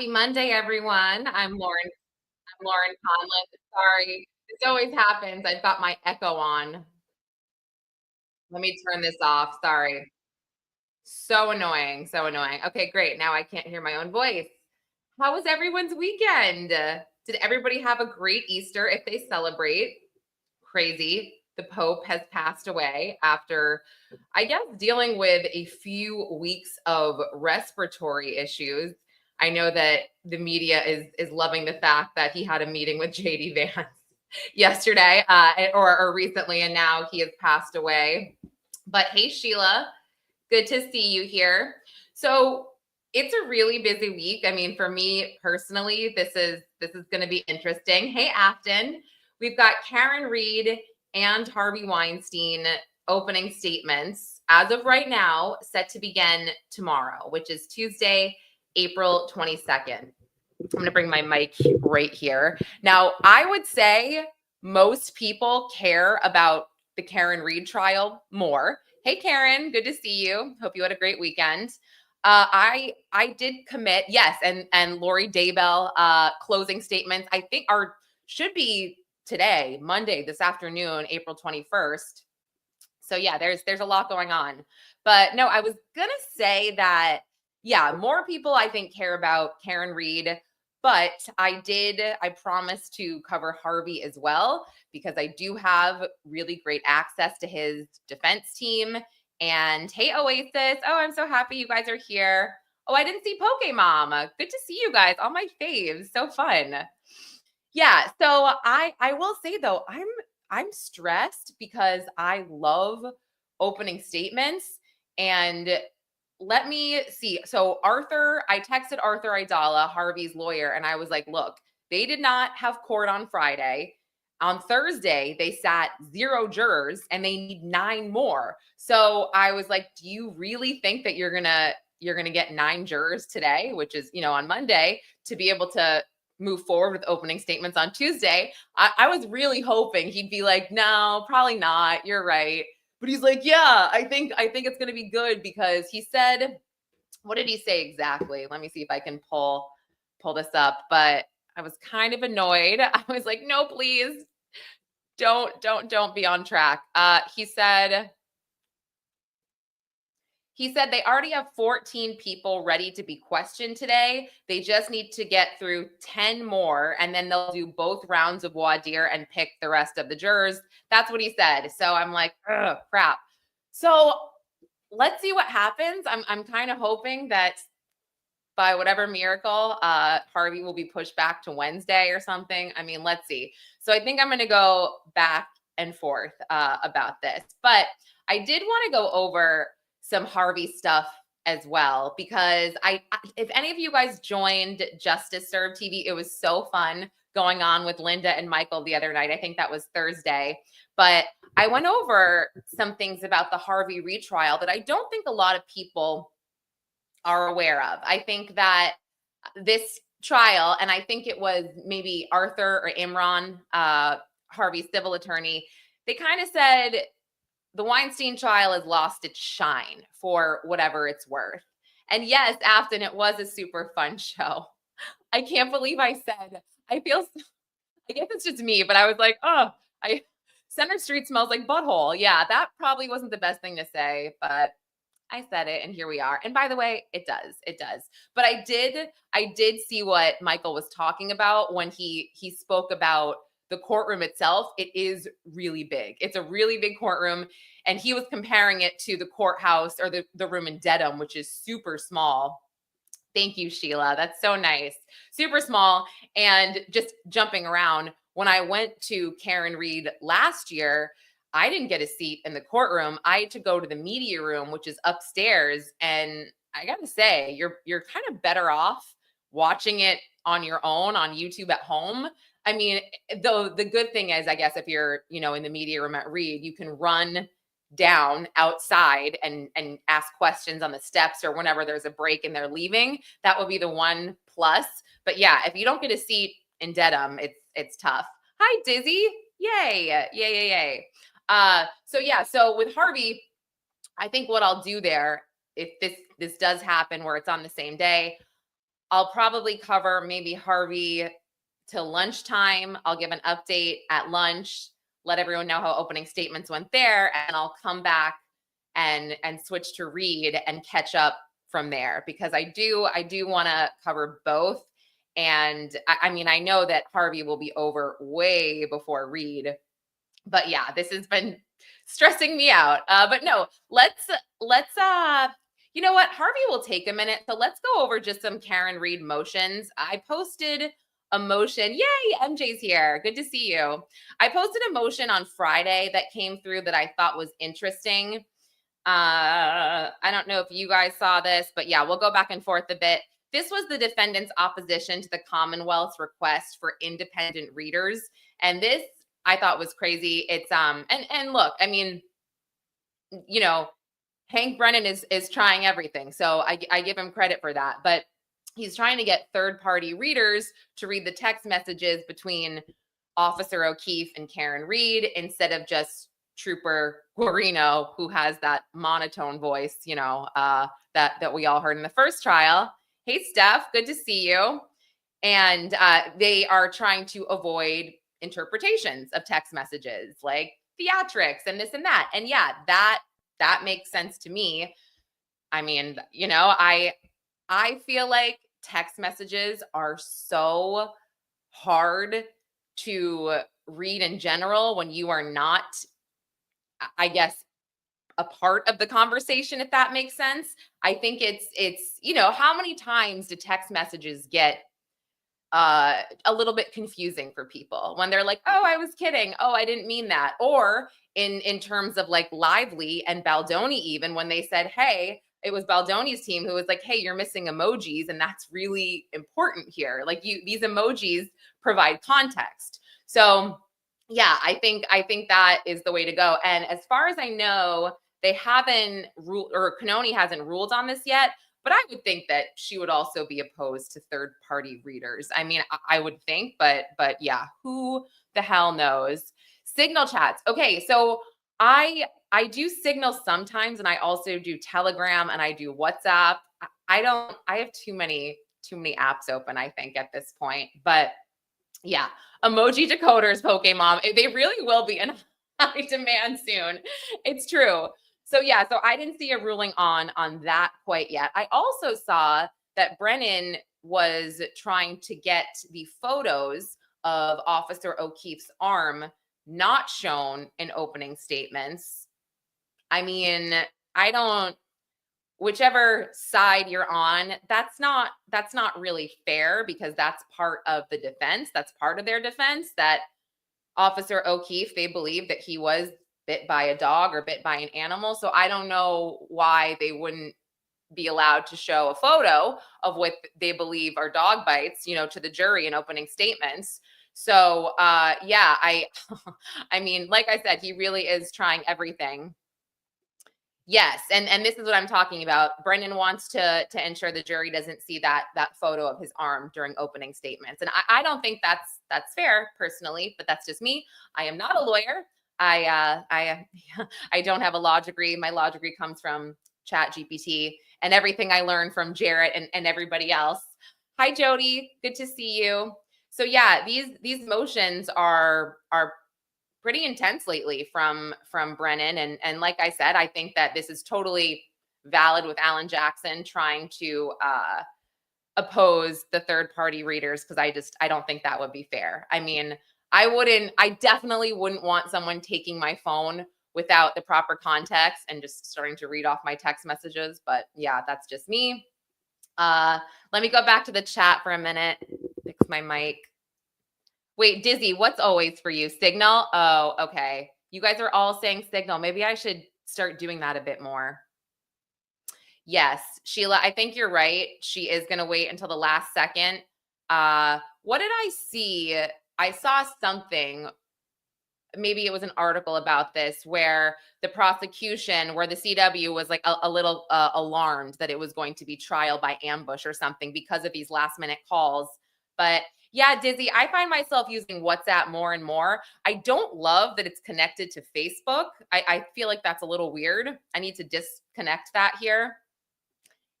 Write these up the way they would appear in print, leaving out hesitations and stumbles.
Happy Monday, everyone. I'm Lauren Conlon. Sorry, this always happens. I've got my echo on. Let me turn this off. Sorry. So annoying. So annoying. Okay, great. Now I can't hear my own voice. How was everyone's weekend? Did everybody have a great Easter if they celebrate? Crazy. The Pope has passed away after, I guess, dealing with a few weeks of respiratory issues. I know that the media is loving the fact that he had a meeting with JD Vance yesterday or recently, and now he has passed away. But hey, Sheila, good to see you here. So it's a really busy week. I mean, for me personally, this is going to be interesting. Hey, Afton, we've got Karen Reed and Harvey Weinstein opening statements as of right now, set to begin tomorrow, which is Tuesday, April 22nd. I'm going to bring my mic right here. Now, I would say most people care about the Karen Reed trial more. Hey, Karen, good to see you. Hope you had a great weekend. I did commit, yes, and Lori Daybell closing statements. I think should be today, Monday, this afternoon, April 21st. So yeah, there's a lot going on. But no, I was gonna say that yeah, more people I think care about Karen Reed, but I promised to cover Harvey as well because I do have really great access to his defense team. And hey, Oasis. Oh, I'm so happy you guys are here. Oh, I didn't see Pokemom. Good to see you guys. All my faves. So fun. Yeah. So I will say though, I'm stressed because I love opening statements. And let me see. So I texted Arthur Aidala, Harvey's lawyer, and I was like, look, they did not have court on Friday. On Thursday, they sat 0 jurors and they need 9 more. So I was like, do you really think that you're gonna get 9 jurors today, which is, on Monday, to be able to move forward with opening statements on Tuesday? I was really hoping he'd be like, no, probably not. You're right. But he's like, yeah, I think it's gonna be good because he said, what did he say exactly? Let me see if I can pull this up. But I was kind of annoyed. I was like, no, please don't be on track. He said they already have 14 people ready to be questioned today. They just need to get through 10 more, and then they'll do both rounds of voir dire and pick the rest of the jurors. That's what he said. So I'm like, ugh, crap. So let's see what happens. I'm kind of hoping that by whatever miracle, Harvey will be pushed back to Wednesday or something. I mean, let's see. So I think I'm going to go back and forth about this. But I did want to go over some Harvey stuff as well, because if any of you guys joined Justice Serve TV, it was so fun going on with Linda and Michael the other night. I think that was Thursday. But I went over some things about the Harvey retrial that I don't think a lot of people are aware of. I think that this trial, and I think it was maybe Arthur or Imran, Harvey's civil attorney, they kind of said the Weinstein trial has lost its shine for whatever it's worth. And yes, Afton, it was a super fun show. I can't believe I said, I guess it's just me, but I was like, oh, Center Street smells like butthole. Yeah, that probably wasn't the best thing to say, but I said it and here we are. And by the way, it does. But I did see what Michael was talking about when he spoke about the courtroom itself. It is really big. It's a really big courtroom. And he was comparing it to the courthouse or the room in Dedham, which is super small. Thank you, Sheila. That's so nice. Super small. And just jumping around, when I went to Karen Reed last year, I didn't get a seat in the courtroom. I had to go to the media room, which is upstairs. And I got to say, you're kind of better off watching it on your own on YouTube at home. I mean, though the good thing is, I guess, if you're, in the media room at Reed, you can run down outside and ask questions on the steps or whenever there's a break and they're leaving. That would be the one plus. But yeah, if you don't get a seat in Dedham, it's tough. Hi, Dizzy. Yay. So with Harvey, I think what I'll do there, if this does happen where it's on the same day, I'll probably cover maybe Harvey till lunchtime. I'll give an update at lunch, let everyone know how opening statements went there, and I'll come back and switch to Reed and catch up from there, because I do want to cover both. And I mean, I know that Harvey will be over way before Reed, but yeah, this has been stressing me out. But no, let's you know what? Harvey will take a minute. So let's go over just some Karen Reed motions. I posted a motion. Yay, MJ's here. Good to see you. I posted a motion on Friday that came through that I thought was interesting. I don't know if you guys saw this, but yeah, we'll go back and forth a bit. This was the defendant's opposition to the Commonwealth's request for independent readers. And this I thought was crazy. It's and look, I mean, you know, Hank Brennan is trying everything. So I give him credit for that. But he's trying to get third-party readers to read the text messages between Officer O'Keefe and Karen Reed instead of just Trooper Guarino, who has that monotone voice, that we all heard in the first trial. Hey, Steph, good to see you. And they are trying to avoid interpretations of text messages like theatrics and this and that. And yeah, that makes sense to me. I mean, I feel like text messages are so hard to read in general when you are not, I guess, a part of the conversation, if that makes sense. I think it's how many times do text messages get a little bit confusing for people when they're like, oh, I was kidding, oh, I didn't mean that. Or in terms of like Lively and Baldoni, even when they said, hey, it was Baldoni's team who was like, hey, you're missing emojis, and that's really important here. Like, these emojis provide context. So yeah, I think that is the way to go. And as far as I know, they haven't ruled, or Canoni hasn't ruled on this yet. But I would think that she would also be opposed to third-party readers. I mean, I would think, but yeah, who the hell knows? Signal chats. Okay, so I do Signal sometimes, and I also do Telegram, and I do WhatsApp. I have too many apps open, I think, at this point. But yeah, emoji decoders, Pokemon, they really will be in high demand soon. It's true. So yeah, so I didn't see a ruling on that quite yet. I also saw that Brennan was trying to get the photos of Officer O'Keefe's arm not shown in opening statements. I mean, I don't, whichever side you're on, that's not really fair, because that's part of the defense. That's part of their defense, that Officer O'Keefe, they believe that he was bit by a dog or bit by an animal. So I don't know why they wouldn't be allowed to show a photo of what they believe are dog bites, to the jury in opening statements. So yeah, I mean, like I said, he really is trying everything. Yes, and this is what I'm talking about. Brennan wants to ensure the jury doesn't see that photo of his arm during opening statements, and I don't think that's fair personally, but that's just me. I am not a lawyer. I don't have a law degree. My law degree comes from Chat GPT and everything I learned from Jarrett and everybody else. Hi, Jody. Good to see you. So yeah, these motions are pretty intense lately from Brennan. And like I said, I think that this is totally valid with Alan Jackson trying to oppose the third party readers, because I don't think that would be fair. I mean, I definitely wouldn't want someone taking my phone without the proper context and just starting to read off my text messages. But yeah, that's just me. Let me go back to the chat for a minute. Fix my mic. Wait, Dizzy, what's always for you? Signal? Oh, okay. You guys are all saying Signal. Maybe I should start doing that a bit more. Yes, Sheila, I think you're right. She is going to wait until the last second. What did I see? I saw something. Maybe it was an article about this, where the prosecution, where the CW was like a little alarmed that it was going to be trial by ambush or something because of these last minute calls. But yeah, Dizzy, I find myself using WhatsApp more and more. I don't love that it's connected to Facebook. I feel like that's a little weird. I need to disconnect that here.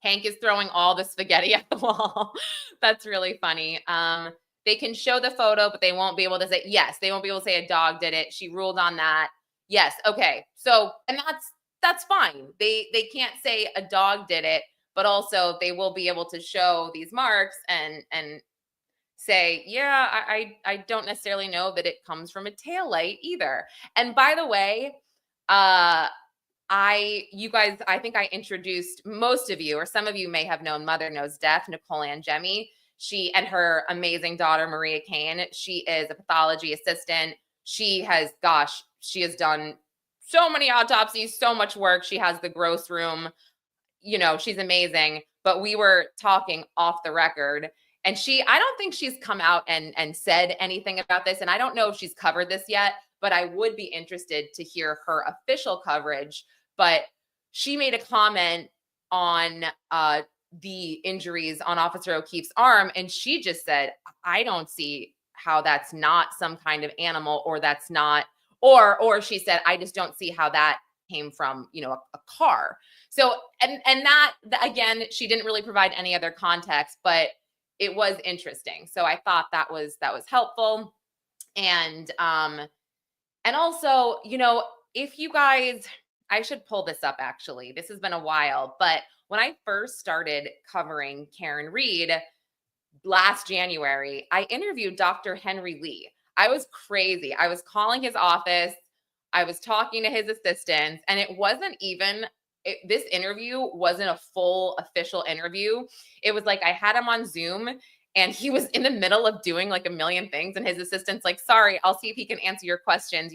Hank is throwing all the spaghetti at the wall. That's really funny. They can show the photo, but they won't be able to say, yes, they won't be able to say a dog did it. She ruled on that. Yes. Okay. So, and that's fine. They can't say a dog did it, but also they will be able to show these marks and say, yeah, I don't necessarily know that it comes from a tail light either. And by the way, you guys, I think I introduced most of you, or some of you may have known Mother Knows Death, Nicole Angemi. She and her amazing daughter, Maria Kane. She is a pathology assistant. She has done so many autopsies, so much work. She has the gross room. She's amazing. But we were talking off the record, and I don't think she's come out and said anything about this. And I don't know if she's covered this yet, but I would be interested to hear her official coverage. But she made a comment on the injuries on Officer O'Keefe's arm, and she just said, I don't see how that's not some kind of animal, or that's not, or she said, I just don't see how that came from, a car. So, and that, again, she didn't really provide any other context, but it was interesting. So I thought that was helpful. And also, if you guys, I should pull this up actually. This has been a while, but when I first started covering Karen Read last January, I interviewed Dr. Henry Lee. I was crazy. I was calling his office. I was talking to his assistants, and this interview wasn't a full official interview. It was like I had him on Zoom, and he was in the middle of doing like a million things, and his assistant's like, sorry, I'll see if he can answer your questions,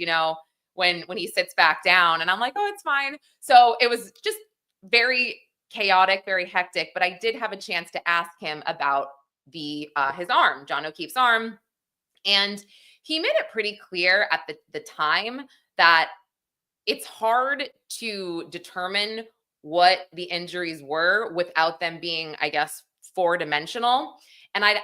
when he sits back down. And I'm like, oh, it's fine. So it was just very chaotic, very hectic, but I did have a chance to ask him about his arm, John O'Keefe's arm. And he made it pretty clear at the time that it's hard to determine what the injuries were without them being, I guess, 4-dimensional. And I'd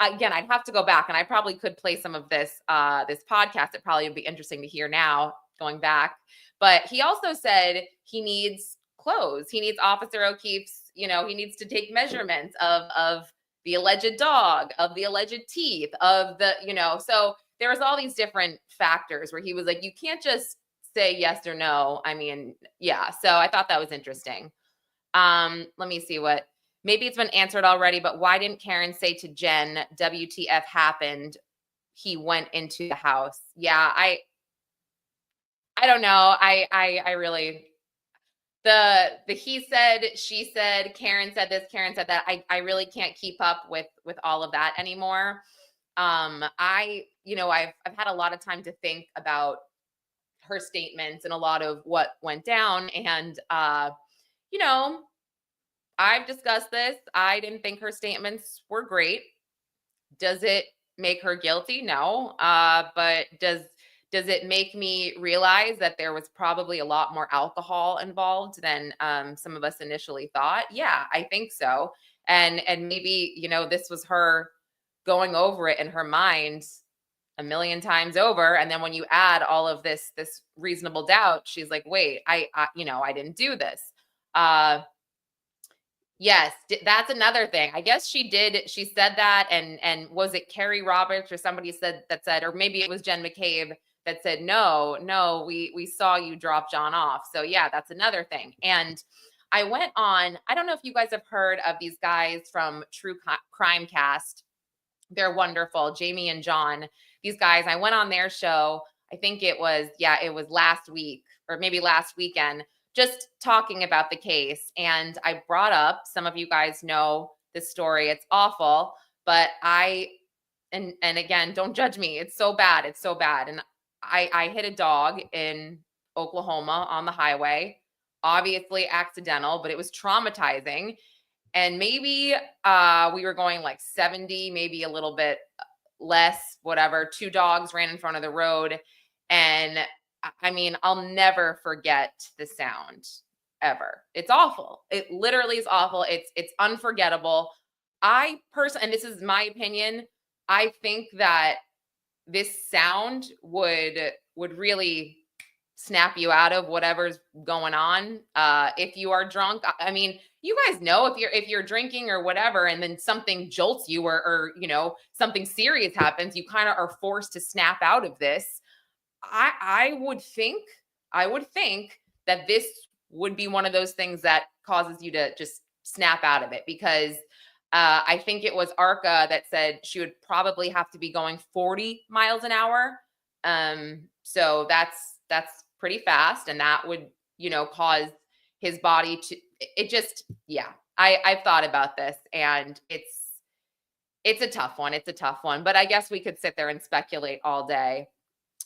have to go back, and I probably could play some of this podcast. It probably would be interesting to hear now going back. But he also said he needs clothes. He needs Officer O'Keefe's, he needs to take measurements of the alleged dog, of the alleged teeth, of the, so there was all these different factors where he was like, you can't just say yes or no. I mean, yeah. So I thought that was interesting. Let me see maybe it's been answered already, but why didn't Karen say to Jen, WTF happened? He went into the house. Yeah. I don't know. I really, the he said, she said, Karen said this, Karen said that. I really can't keep up with all of that anymore. I've had a lot of time to think about her statements and a lot of what went down. And, I've discussed this. I didn't think her statements were great. Does it make her guilty? No. But does it make me realize that there was probably a lot more alcohol involved than some of us initially thought? Yeah, I think so. And maybe, this was her going over it in her mind a million times over. And then when you add all of this reasonable doubt, she's like, wait, I didn't do this. Yes, that's another thing. I guess she said that. And was it Carrie Roberts or somebody said, or maybe it was Jen McCabe that said, no, we saw you drop John off. So yeah, that's another thing. And I went on, I don't know if you guys have heard of these guys from True Crime Cast. They're wonderful. Jamie and John, these guys, I went on their show. I think it was last week or maybe last weekend, just talking about the case. And I brought up, some of you guys know this story. It's awful, but and again, don't judge me. It's so bad. It's so bad. And I hit a dog in Oklahoma on the highway, obviously accidental, but it was traumatizing. And maybe we were going like 70, maybe a little bit less, whatever. 2 dogs ran in front of the road. And I mean, I'll never forget the sound ever. It's awful. It literally is awful. It's unforgettable. And this is my opinion, I think that this sound would really snap you out of whatever's going on. If you are drunk, I mean, you guys know if you're drinking or whatever, and then something jolts you, or something serious happens, you kind of are forced to snap out of this. I would think that this would be one of those things that causes you to just snap out of it, because I think it was Arca that said she would probably have to be going 40 miles an hour. So that's pretty fast, and that would cause his body to, it just, yeah. I've thought about this, and it's a tough one. It's a tough one, but I guess we could sit there and speculate all day.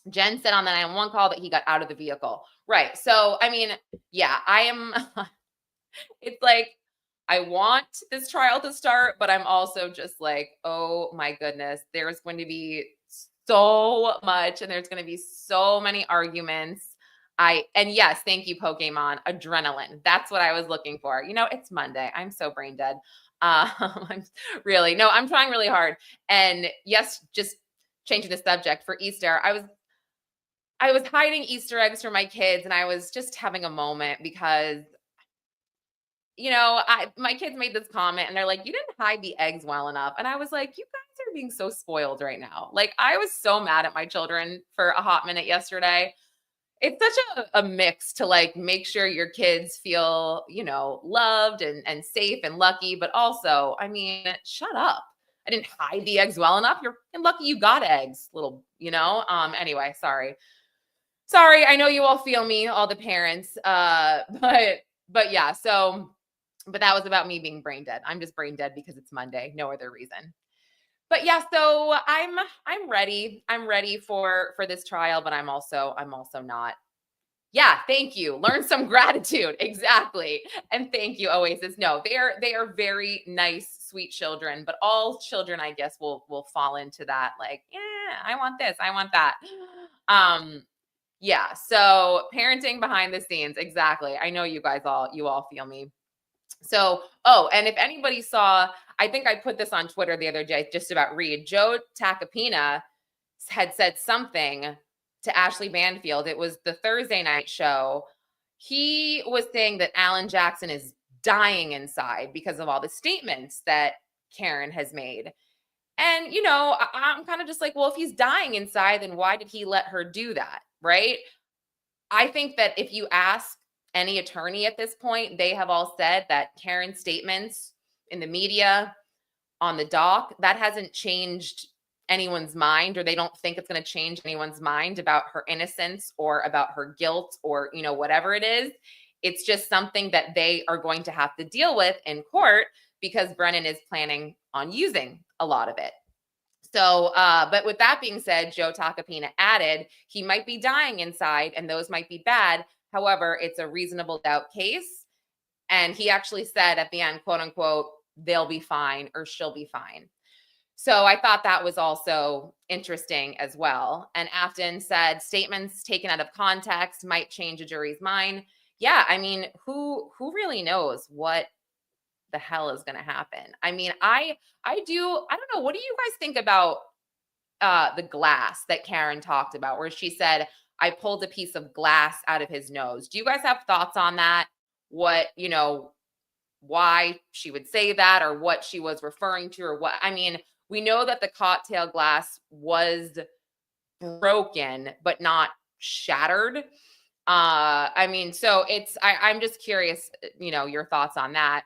Jen said on the 911 call that he got out of the vehicle. Right. So, I mean, yeah, I am. It's like, I want this trial to start, but I'm also just like, oh my goodness, there's going to be so much, and there's going to be so many arguments. And yes, thank you, Pokemon. Adrenaline. That's what I was looking for. It's Monday. I'm so brain dead. I'm no, I'm trying really hard. And yes, just changing the subject for Easter. I was hiding Easter eggs for my kids, and I was just having a moment because my kids made this comment, and they're like, "You didn't hide the eggs well enough." And I was like, "You guys are being so spoiled right now." Like, I was so mad at my children for a hot minute yesterday. It's such a mix to like make sure your kids feel, loved and safe and lucky, but also, I mean, shut up. I didn't hide the eggs well enough. You're lucky you got eggs, little, anyway, sorry. Sorry, I know you all feel me, all the parents. But yeah, but that was about me being brain dead. I'm just brain dead because it's Monday, no other reason. But yeah, so I'm ready. I'm ready for this trial, but I'm also not. Yeah, thank you. Learn some gratitude. Exactly. And thank you, Oasis. No, they are very nice, sweet children, but all children, I guess, will fall into that, like, yeah, I want this, I want that. Yeah, so parenting behind the scenes, exactly. I know you all feel me. So, and if anybody saw, I think I put this on Twitter the other day just about Reed. Joe Tacopina had said something to Ashley Banfield. It was the Thursday night show. He was saying that Alan Jackson is dying inside because of all the statements that Karen has made. And, I'm kind of just like, well, if he's dying inside, then why did he let her do that? Right. I think that if you ask any attorney at this point, they have all said that Karen's statements in the media, on the dock, that hasn't changed anyone's mind, or they don't think it's going to change anyone's mind about her innocence or about her guilt, or, whatever it is. It's just something that they are going to have to deal with in court, because Brennan is planning on using a lot of it. So, but with that being said, Joe Tacopina added, he might be dying inside, and those might be bad. However, it's a reasonable doubt case. And he actually said at the end, quote unquote, they'll be fine, or she'll be fine. So I thought that was also interesting as well. And Afton said statements taken out of context might change a jury's mind. Yeah, I mean, who really knows what the hell is going to happen? I mean, I don't know. What do you guys think about the glass that Karen talked about, where she said, I pulled a piece of glass out of his nose? Do you guys have thoughts on that? What, why she would say that, or what she was referring to, or what? I mean, we know that the cocktail glass was broken, but not shattered. I mean, so I'm just curious, your thoughts on that.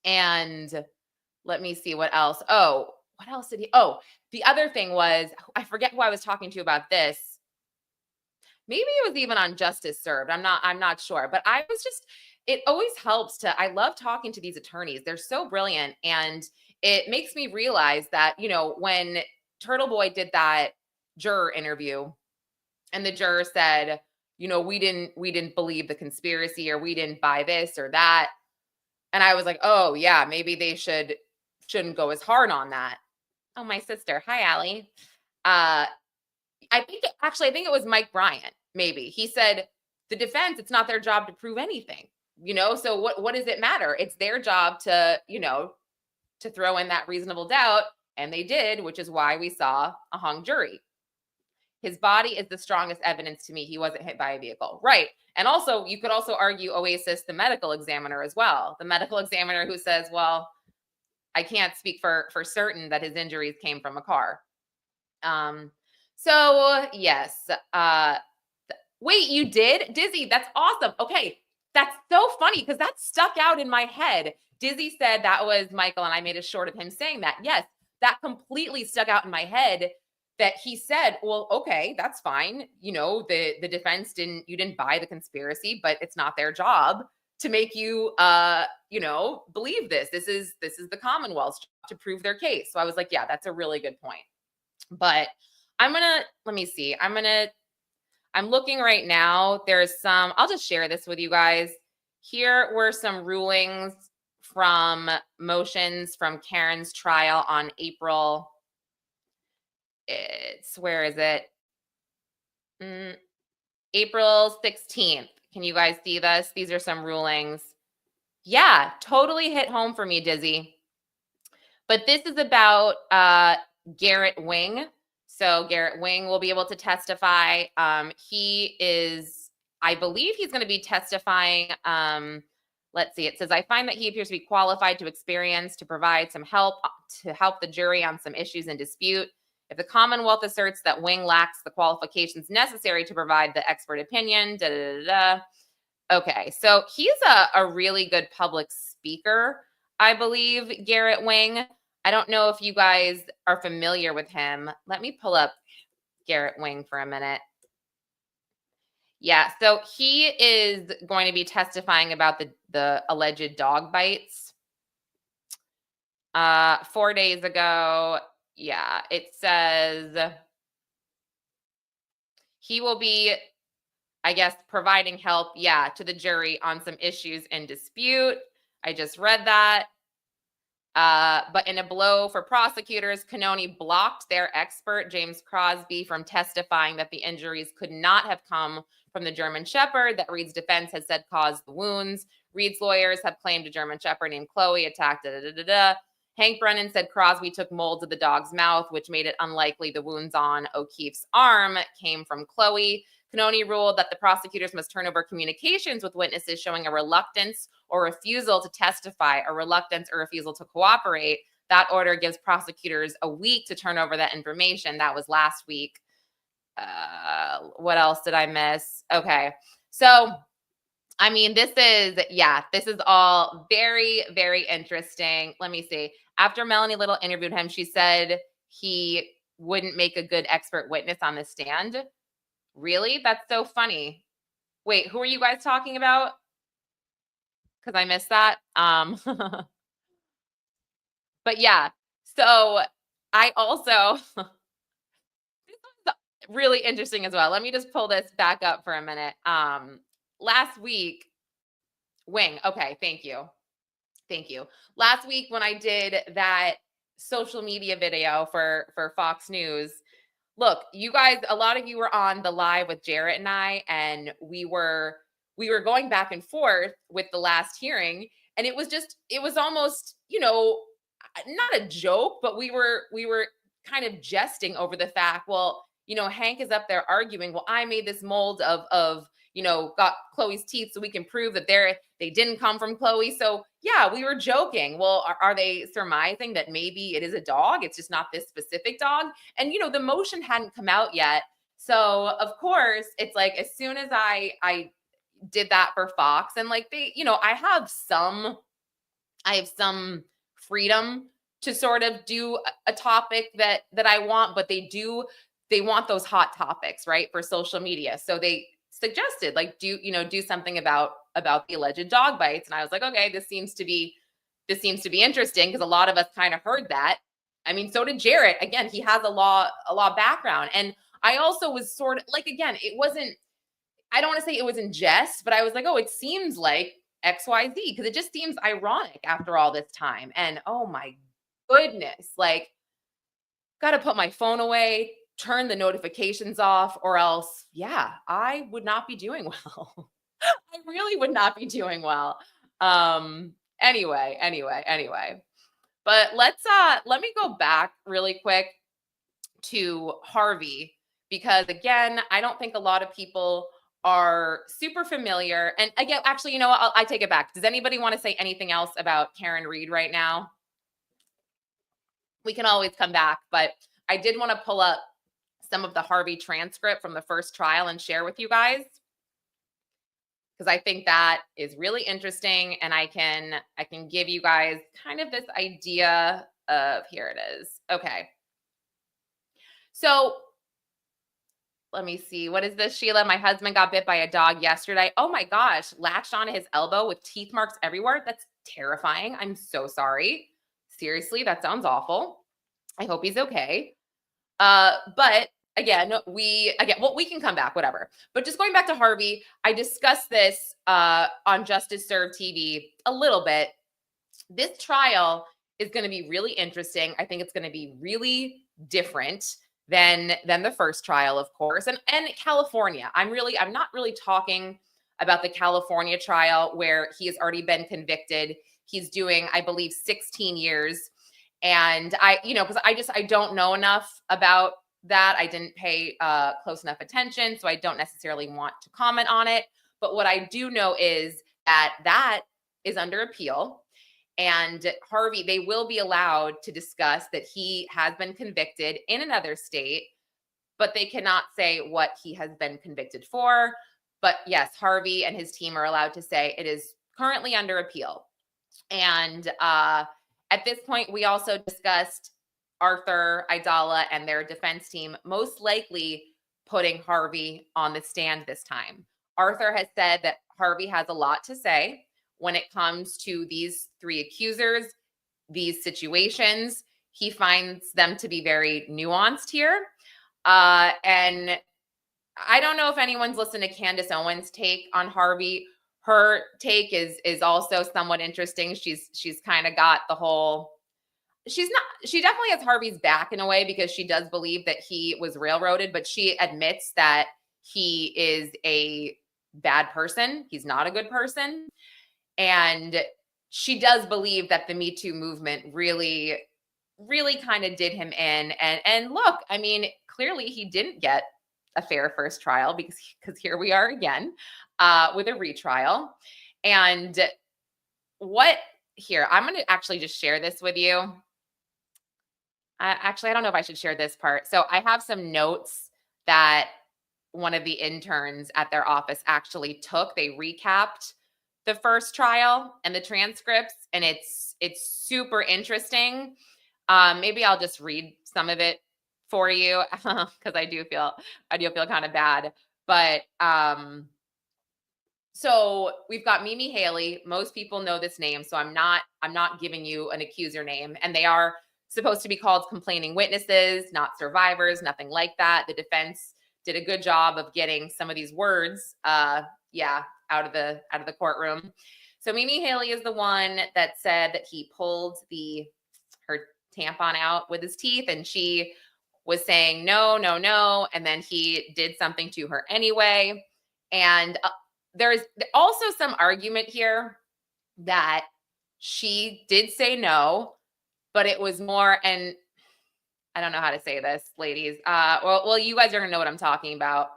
And let me see what else. Oh, what else did he? Oh, the other thing was, I forget who I was talking to about this. Maybe it was even on Justice Served. I'm not sure, but I was just, it always helps I love talking to these attorneys. They're so brilliant. And it makes me realize that, when Turtle Boy did that juror interview, and the juror said, we didn't believe the conspiracy, or we didn't buy this or that. And I was like, oh yeah, maybe they shouldn't go as hard on that. Oh, my sister. Hi, Allie. I think it was Mike Bryant. Maybe he said, the defense, it's not their job to prove anything, so what does it matter? It's their job to, to throw in that reasonable doubt. And they did, which is why we saw a hung jury. His body is the strongest evidence to me he wasn't hit by a vehicle. Right. And also, you could also argue Oasis, the medical examiner, as well. The medical examiner who says, well, I can't speak for certain that his injuries came from a car. So yes. Wait, you did? Dizzy, that's awesome. Okay. That's so funny because that stuck out in my head. Dizzy said that was Michael, and I made a short of him saying that. Yes, that completely stuck out in my head that he said, well, okay, that's fine. The defense you didn't buy the conspiracy, but it's not their job to make you believe this. This is the Commonwealth's job to prove their case. So I was like, yeah, that's a really good point. But let me see. I'm looking right now. I'll just share this with you guys. Here were some rulings from motions from Karen's trial on where is it? April 16th. Can you guys see this? These are some rulings. Yeah, totally hit home for me, Dizzy. But this is about Garrett Wing. So Garrett Wing will be able to testify. I believe he's going to be testifying. Let's see. It says, I find that he appears to be qualified to provide some help to help the jury on some issues in dispute. If the Commonwealth asserts that Wing lacks the qualifications necessary to provide the expert opinion, Okay, so he's a really good public speaker, I believe, Garrett Wing. I don't know if you guys are familiar with him. Let me pull up Garrett Wing for a minute. Yeah, so he is going to be testifying about the alleged dog bites. 4 days ago, yeah, it says he will be, I guess, providing help, to the jury on some issues in dispute. I just read that. But in a blow for prosecutors, Canoni blocked their expert, James Crosby, from testifying that the injuries could not have come from the German Shepherd that Reed's defense has said caused the wounds. Reed's lawyers have claimed a German Shepherd named Chloe attacked. Hank Brennan said Crosby took molds of the dog's mouth, which made it unlikely the wounds on O'Keefe's arm came from Chloe. Canoni ruled that the prosecutors must turn over communications with witnesses showing a reluctance or refusal to testify, a reluctance or refusal to cooperate. That order gives prosecutors a week to turn over that information. That was last week. What else did I miss? Okay. So, I mean, this is all very, very interesting. Let me see. After Melanie Little interviewed him, she said he wouldn't make a good expert witness on the stand. Really? That's so funny. Wait, who are you guys talking about? Because I missed that. But yeah, so I also, this was really interesting as well. Let me just pull this back up for a minute. Last week, Wing. Okay, thank you. Thank you. Last week when I did that social media video for Fox News, look, you guys, a lot of you were on the live with Jarrett and I, and we were going back and forth with the last hearing, and it was almost, not a joke, but we were kind of jesting over the fact, well, Hank is up there arguing, well, I made this mold of got Chloe's teeth so we can prove that they didn't come from Chloe. So yeah, we were joking. Well, are they surmising that maybe it is a dog? It's just not this specific dog. And the motion hadn't come out yet. So of course, it's like as soon as I did that for Fox, and like I have some freedom to sort of do a topic that I want, but they want those hot topics, right, for social media. So they suggested like do something about the alleged dog bites, and I was like, okay, this seems to be interesting because a lot of us kind of heard that. I mean, so did Jarrett. Again, he has a law background, and I also was sort of like, again, it wasn't, I don't want to say it was in jest, but I was like, oh, it seems like XYZ, because it just seems ironic after all this time. And oh my goodness, like, got to put my phone away, turn the notifications off, or else, yeah, I would not be doing well. I really would not be doing well. Anyway. But let me go back really quick to Harvey, because again, I don't think a lot of people are super familiar. And again, actually, you know what? I take it back. Does anybody want to say anything else about Karen Reed right now? We can always come back, but I did want to pull up some of the Harvey transcript from the first trial and share with you guys, because I think that is really interesting, and I can give you guys kind of this idea of, here it is. Okay. So let me see. What is this, Sheila? My husband got bit by a dog yesterday. Oh my gosh, latched onto his elbow with teeth marks everywhere. That's terrifying. I'm so sorry. Seriously, that sounds awful. I hope he's okay. But again, we can come back, whatever. But just going back to Harvey, I discussed this on Justice Served TV a little bit. This trial is going to be really interesting. I think it's going to be really different than the first trial, of course. And California. I'm not really talking about the California trial where he has already been convicted. He's doing, I believe, 16 years. And because I don't know enough about that. I didn't pay close enough attention, so I don't necessarily want to comment on it. But what I do know is that is under appeal. And Harvey, they will be allowed to discuss that he has been convicted in another state, but they cannot say what he has been convicted for. But yes, Harvey and his team are allowed to say it is currently under appeal. And at this point, we also discussed Arthur Aidala and their defense team most likely putting Harvey on the stand this time. Arthur has said that Harvey has a lot to say when it comes to these three accusers, these situations. He finds them to be very nuanced here. And I don't know if anyone's listened to Candace Owens' take on Harvey. Her take is also somewhat interesting. She's kind of got the whole, she definitely has Harvey's back in a way, because she does believe that he was railroaded, but she admits that he is a bad person. He's not a good person. And she does believe that the Me Too movement really, really kind of did him in. And look, I mean, clearly he didn't get a fair first trial, because here we are again with a retrial. And I'm going to actually just share this with you. I don't know if I should share this part. So I have some notes that one of the interns at their office actually took. They recapped the first trial and the transcripts, and it's super interesting. Maybe I'll just read some of it for you, because I do feel kind of bad. But so we've got Mimi Haley. Most people know this name, so I'm not giving you an accuser name, and they are supposed to be called complaining witnesses, not survivors, nothing like that. The defense did a good job of getting some of these words out of the courtroom. So Mimi Haley is the one that said that he pulled her tampon out with his teeth, and she was saying no, no, no, and then he did something to her anyway. And there's also some argument here that she did say no, but it was more, and I don't know how to say this, ladies. Well, you guys are gonna know what I'm talking about.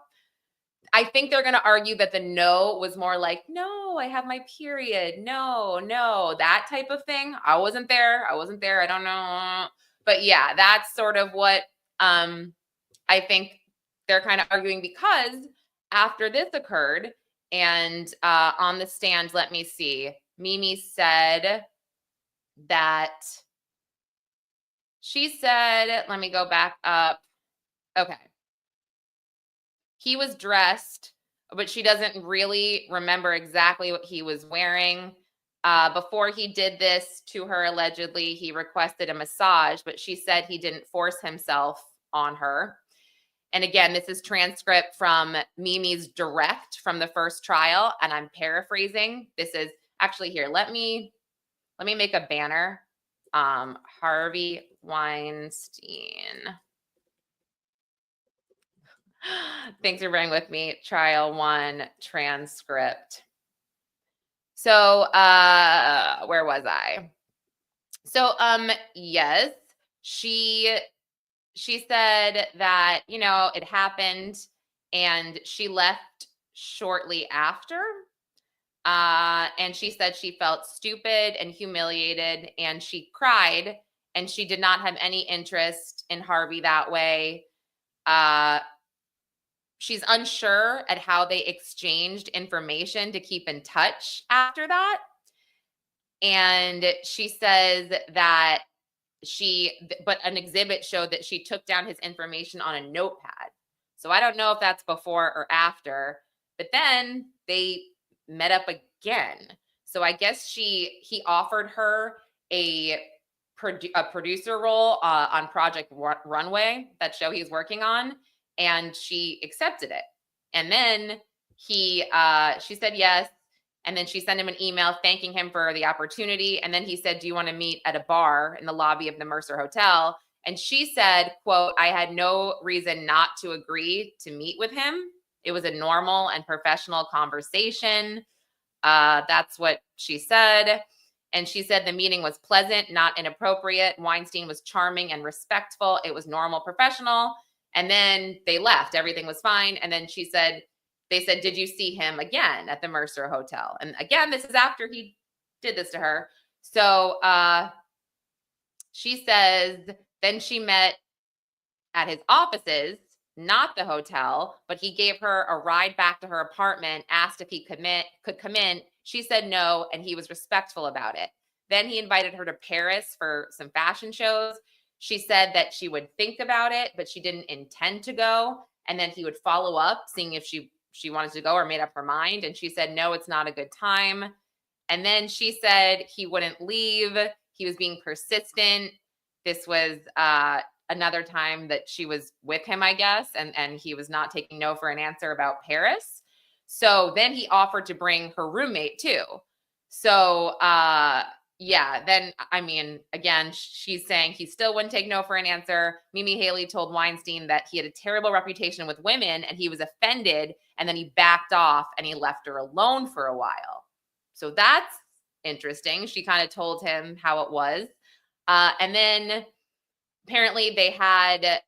I think they're gonna argue that the no was more like, no, I have my period. No, no, that type of thing. I wasn't there. I don't know. But yeah, that's sort of what I think they're kind of arguing, because after this occurred and on the stand, let me see, Mimi said that she said, let me go back up. Okay. He was dressed, but she doesn't really remember exactly what he was wearing. Before he did this to her, allegedly, he requested a massage, but she said he didn't force himself on her. And again, this is transcript from Mimi's direct from the first trial, and I'm paraphrasing. This is actually here. Let me make a banner. Harvey Weinstein. Thanks for bearing with me. Trial 1 transcript. So where was I? So yes, she she said that, it happened and she left shortly after. And she said she felt stupid and humiliated and she cried and she did not have any interest in Harvey that way. Uh, she's unsure at how they exchanged information to keep in touch after that. And she says that but an exhibit showed that she took down his information on a notepad. So I don't know if that's before or after, but then they met up again. So I guess he offered her a producer role on Project Runway, that show he's working on, and she accepted it. And then she said yes, and then she sent him an email thanking him for the opportunity. And then he said, do you want to meet at a bar in the lobby of the Mercer Hotel? And she said, quote, I had no reason not to agree to meet with him. It was a normal and professional conversation. That's what she said. And she said the meeting was pleasant, not inappropriate. Weinstein was charming and respectful. It was normal, professional. And then they left. Everything was fine. And then they said, did you see him again at the Mercer Hotel? And again, this is after he did this to her. So she says then she met at his offices, not the hotel, but he gave her a ride back to her apartment, asked if he could come in. She said no, and he was respectful about it. Then he invited her to Paris for some fashion shows. She said that she would think about it, but she didn't intend to go. And then he would follow up, seeing if she wanted to go or made up her mind. And she said, no, it's not a good time. And then she said he wouldn't leave. He was being persistent. This was another time that she was with him, I guess, and he was not taking no for an answer about Paris. So then he offered to bring her roommate too. So yeah, then, I mean, again, she's saying he still wouldn't take no for an answer. Mimi Haley told Weinstein that he had a terrible reputation with women and he was offended, and then he backed off and he left her alone for a while. So that's interesting. She kind of told him how it was. And then apparently they had,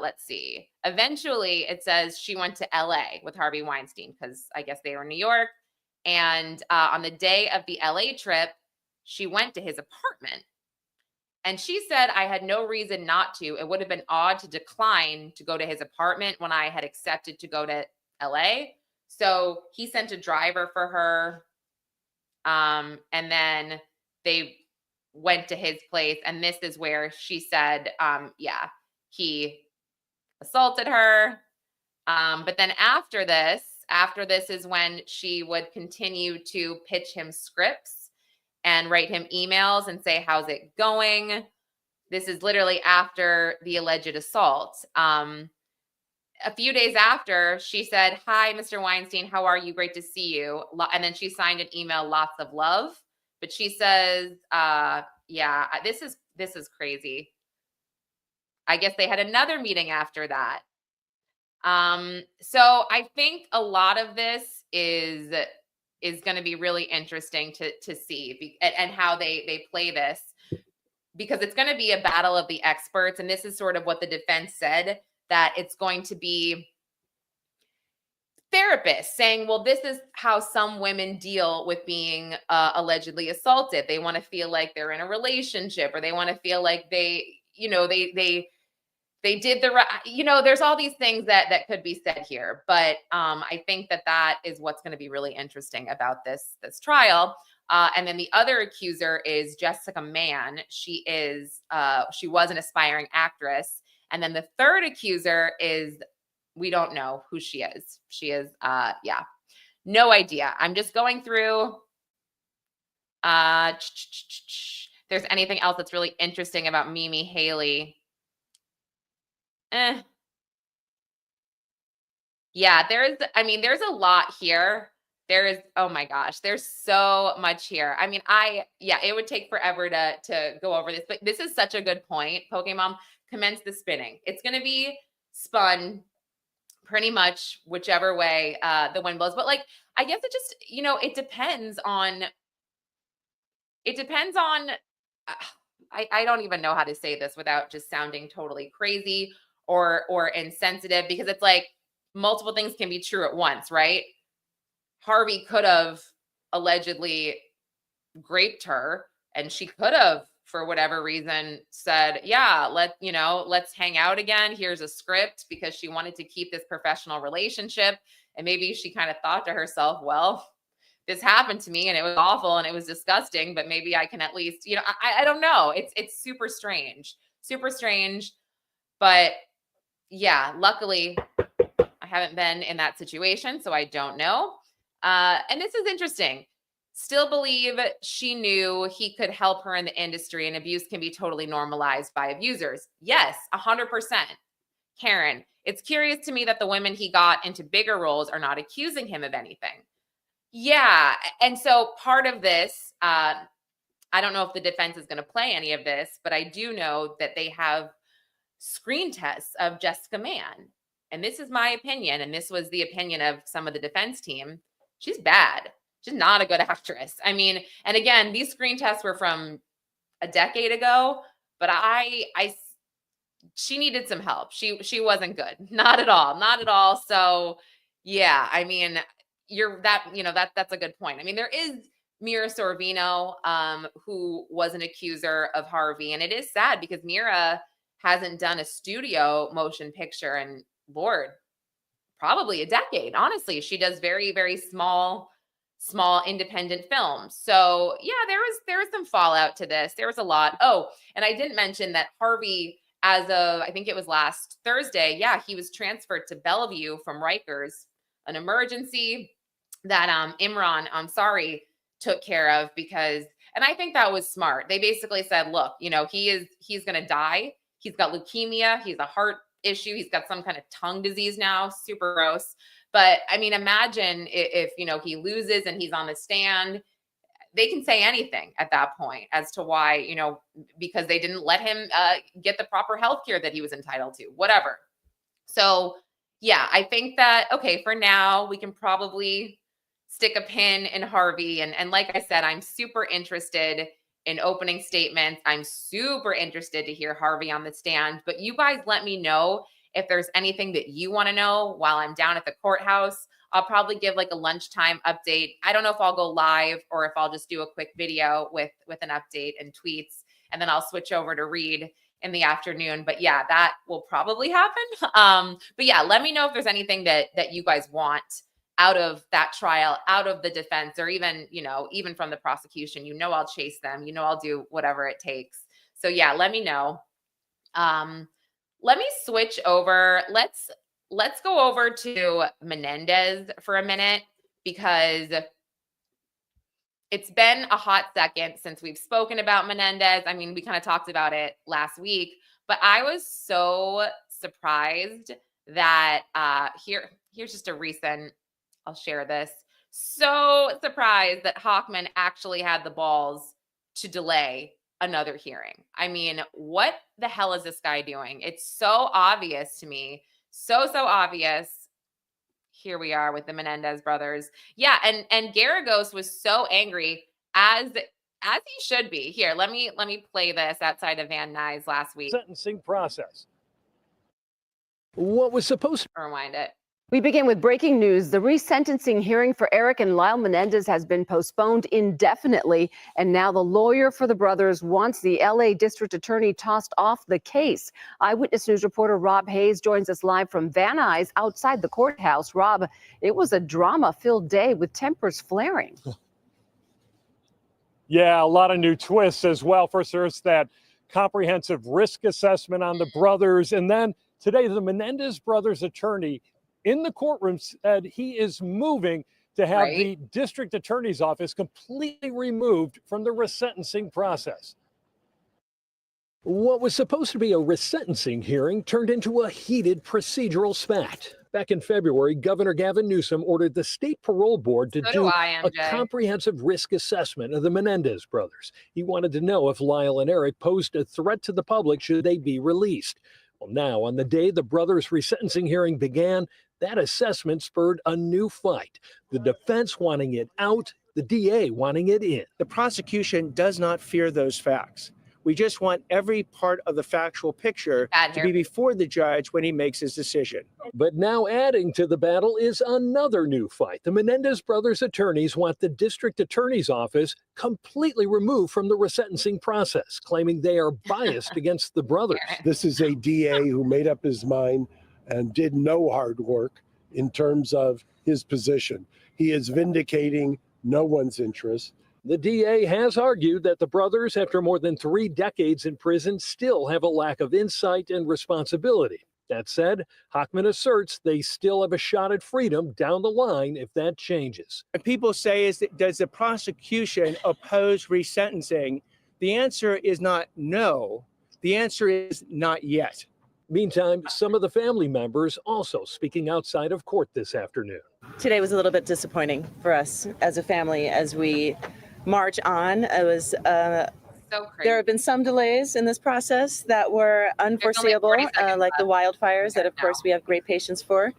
let's see, eventually it says she went to LA with Harvey Weinstein because I guess they were in New York. And on the day of the LA trip, she went to his apartment. And she said, I had no reason not to. It would have been odd to decline to go to his apartment when I had accepted to go to LA. So he sent a driver for her. And then they went to his place. And this is where she said, yeah, he assaulted her. But then after this is when she would continue to pitch him scripts and write him emails and say, how's it going? This is literally after the alleged assault. A few days after, she said, hi, Mr. Weinstein, how are you? Great to see you. And then she signed an email, lots of love. But she says, yeah, this is crazy. I guess they had another meeting after that. So I think a lot of this is going to be really interesting to see and how they play this, because it's going to be a battle of the experts. And this is sort of what the defense said, that it's going to be therapists saying, well, this is how some women deal with being allegedly assaulted. They want to feel like they're in a relationship, or they want to feel like they did the right, there's all these things that could be said here. But I think that is what's going to be really interesting about this trial. And then the other accuser is Jessica Mann. She was an aspiring actress. And then the third accuser is, we don't know who she is. She is, yeah, no idea. I'm just going through. There's anything else that's really interesting about Mimi Haley. Yeah, there's a lot here. Oh my gosh, there's so much here. I mean, it would take forever to go over this, but this is such a good point. Pokemon, commence the spinning. It's going to be spun pretty much whichever way the wind blows. But like, I guess it just, it depends on I don't even know how to say this without just sounding totally crazy or insensitive, because it's like multiple things can be true at once, right? Harvey could have allegedly raped her, and she could have, for whatever reason, said, yeah, let's hang out again, here's a script, because she wanted to keep this professional relationship. And maybe she kind of thought to herself, well, this happened to me and it was awful and it was disgusting, but maybe I can at least, I don't know, it's super strange. But yeah, luckily I haven't been in that situation, so I don't know. And this is interesting. Still believe she knew he could help her in the industry, and abuse can be totally normalized by abusers. Yes, 100%. Karen, it's curious to me that the women he got into bigger roles are not accusing him of anything. Yeah. And so part of this, I don't know if the defense is going to play any of this, but I do know that they have screen tests of Jessica Mann. And this is my opinion, and this was the opinion of some of the defense team. She's bad. She's not a good actress. I mean, and again, these screen tests were from a decade ago, but she needed some help. She wasn't good. Not at all. Not at all. So yeah, I mean, that's a good point. I mean, there is Mira Sorvino, who was an accuser of Harvey, and it is sad because Mira hasn't done a studio motion picture in, Lord, probably a decade. Honestly, she does very, very small independent films. So yeah, there was some fallout to this. There was a lot. Oh, and I didn't mention that Harvey, as of, I think it was last Thursday, yeah, he was transferred to Bellevue from Rikers, an emergency that Imran Ansari took care of, because, and I think that was smart. They basically said, look, he's going to die. He's got leukemia. He's a heart issue. He's got some kind of tongue disease now. Super gross. But I mean, imagine if he loses and he's on the stand, they can say anything at that point as to why, because they didn't let him get the proper health care that he was entitled to, whatever. So yeah, I think that, okay, for now, we can probably stick a pin in Harvey. And like I said, I'm super interested in opening statements. I'm super interested to hear Harvey on the stand, but you guys let me know if there's anything that you want to know while I'm down at the courthouse. I'll probably give like a lunchtime update. I don't know if I'll go live or if I'll just do a quick video with an update and tweets, and then I'll switch over to Reed in the afternoon. But yeah, that will probably happen. But yeah, let me know if there's anything that you guys want out of that trial, out of the defense, or even, even from the prosecution. I'll chase them. I'll do whatever it takes. So yeah, let me know. Let me switch over. Let's go over to Menendez for a minute, because it's been a hot second since we've spoken about Menendez. I mean, we kind of talked about it last week, but I was so surprised that here's just a recent, I'll share this. So surprised that Hochman actually had the balls to delay another hearing. I mean, what the hell is this guy doing? It's so obvious to me. So obvious. Here we are with the Menendez brothers. Yeah, and Garagos was so angry, as he should be. Here, let me play this outside of Van Nuys last week. Sentencing process. What was supposed to rewind it. We begin with breaking news. The resentencing hearing for Eric and Lyle Menendez has been postponed indefinitely, and now the lawyer for the brothers wants the LA District Attorney tossed off the case. Eyewitness News reporter Rob Hayes joins us live from Van Nuys outside the courthouse. Rob, it was a drama-filled day with tempers flaring. Yeah, a lot of new twists as well. First, there's that comprehensive risk assessment on the brothers, and then today the Menendez brothers' attorney in the courtroom said he is moving to have the district attorney's office completely removed from the resentencing process. What was supposed to be a resentencing hearing turned into a heated procedural spat. Back in February, Governor Gavin Newsom ordered the state parole board to do a comprehensive risk assessment of the Menendez brothers. He wanted to know if Lyle and Eric posed a threat to the public should they be released. Well, now, on the day the brothers' resentencing hearing began, that assessment spurred a new fight. The defense wanting it out, the DA wanting it in. The prosecution does not fear those facts. We just want every part of the factual picture to be before the judge when he makes his decision. But now adding to the battle is another new fight. The Menendez brothers' attorneys want the district attorney's office completely removed from the resentencing process, claiming they are biased against the brothers. This is a DA who made up his mind and did no hard work in terms of his position. He is vindicating no one's interest. The DA has argued that the brothers, after more than 3 decades in prison, still have a lack of insight and responsibility. That said, Hochman asserts they still have a shot at freedom down the line if that changes. What people say is, that, does the prosecution oppose resentencing? The answer is not no. The answer is not yet. Meantime, some of the family members also speaking outside of court this afternoon. Today was a little bit disappointing for us as a family as we march on. It was so crazy. There have been some delays in this process that were unforeseeable, like the wildfires that, of course, we have great patience for.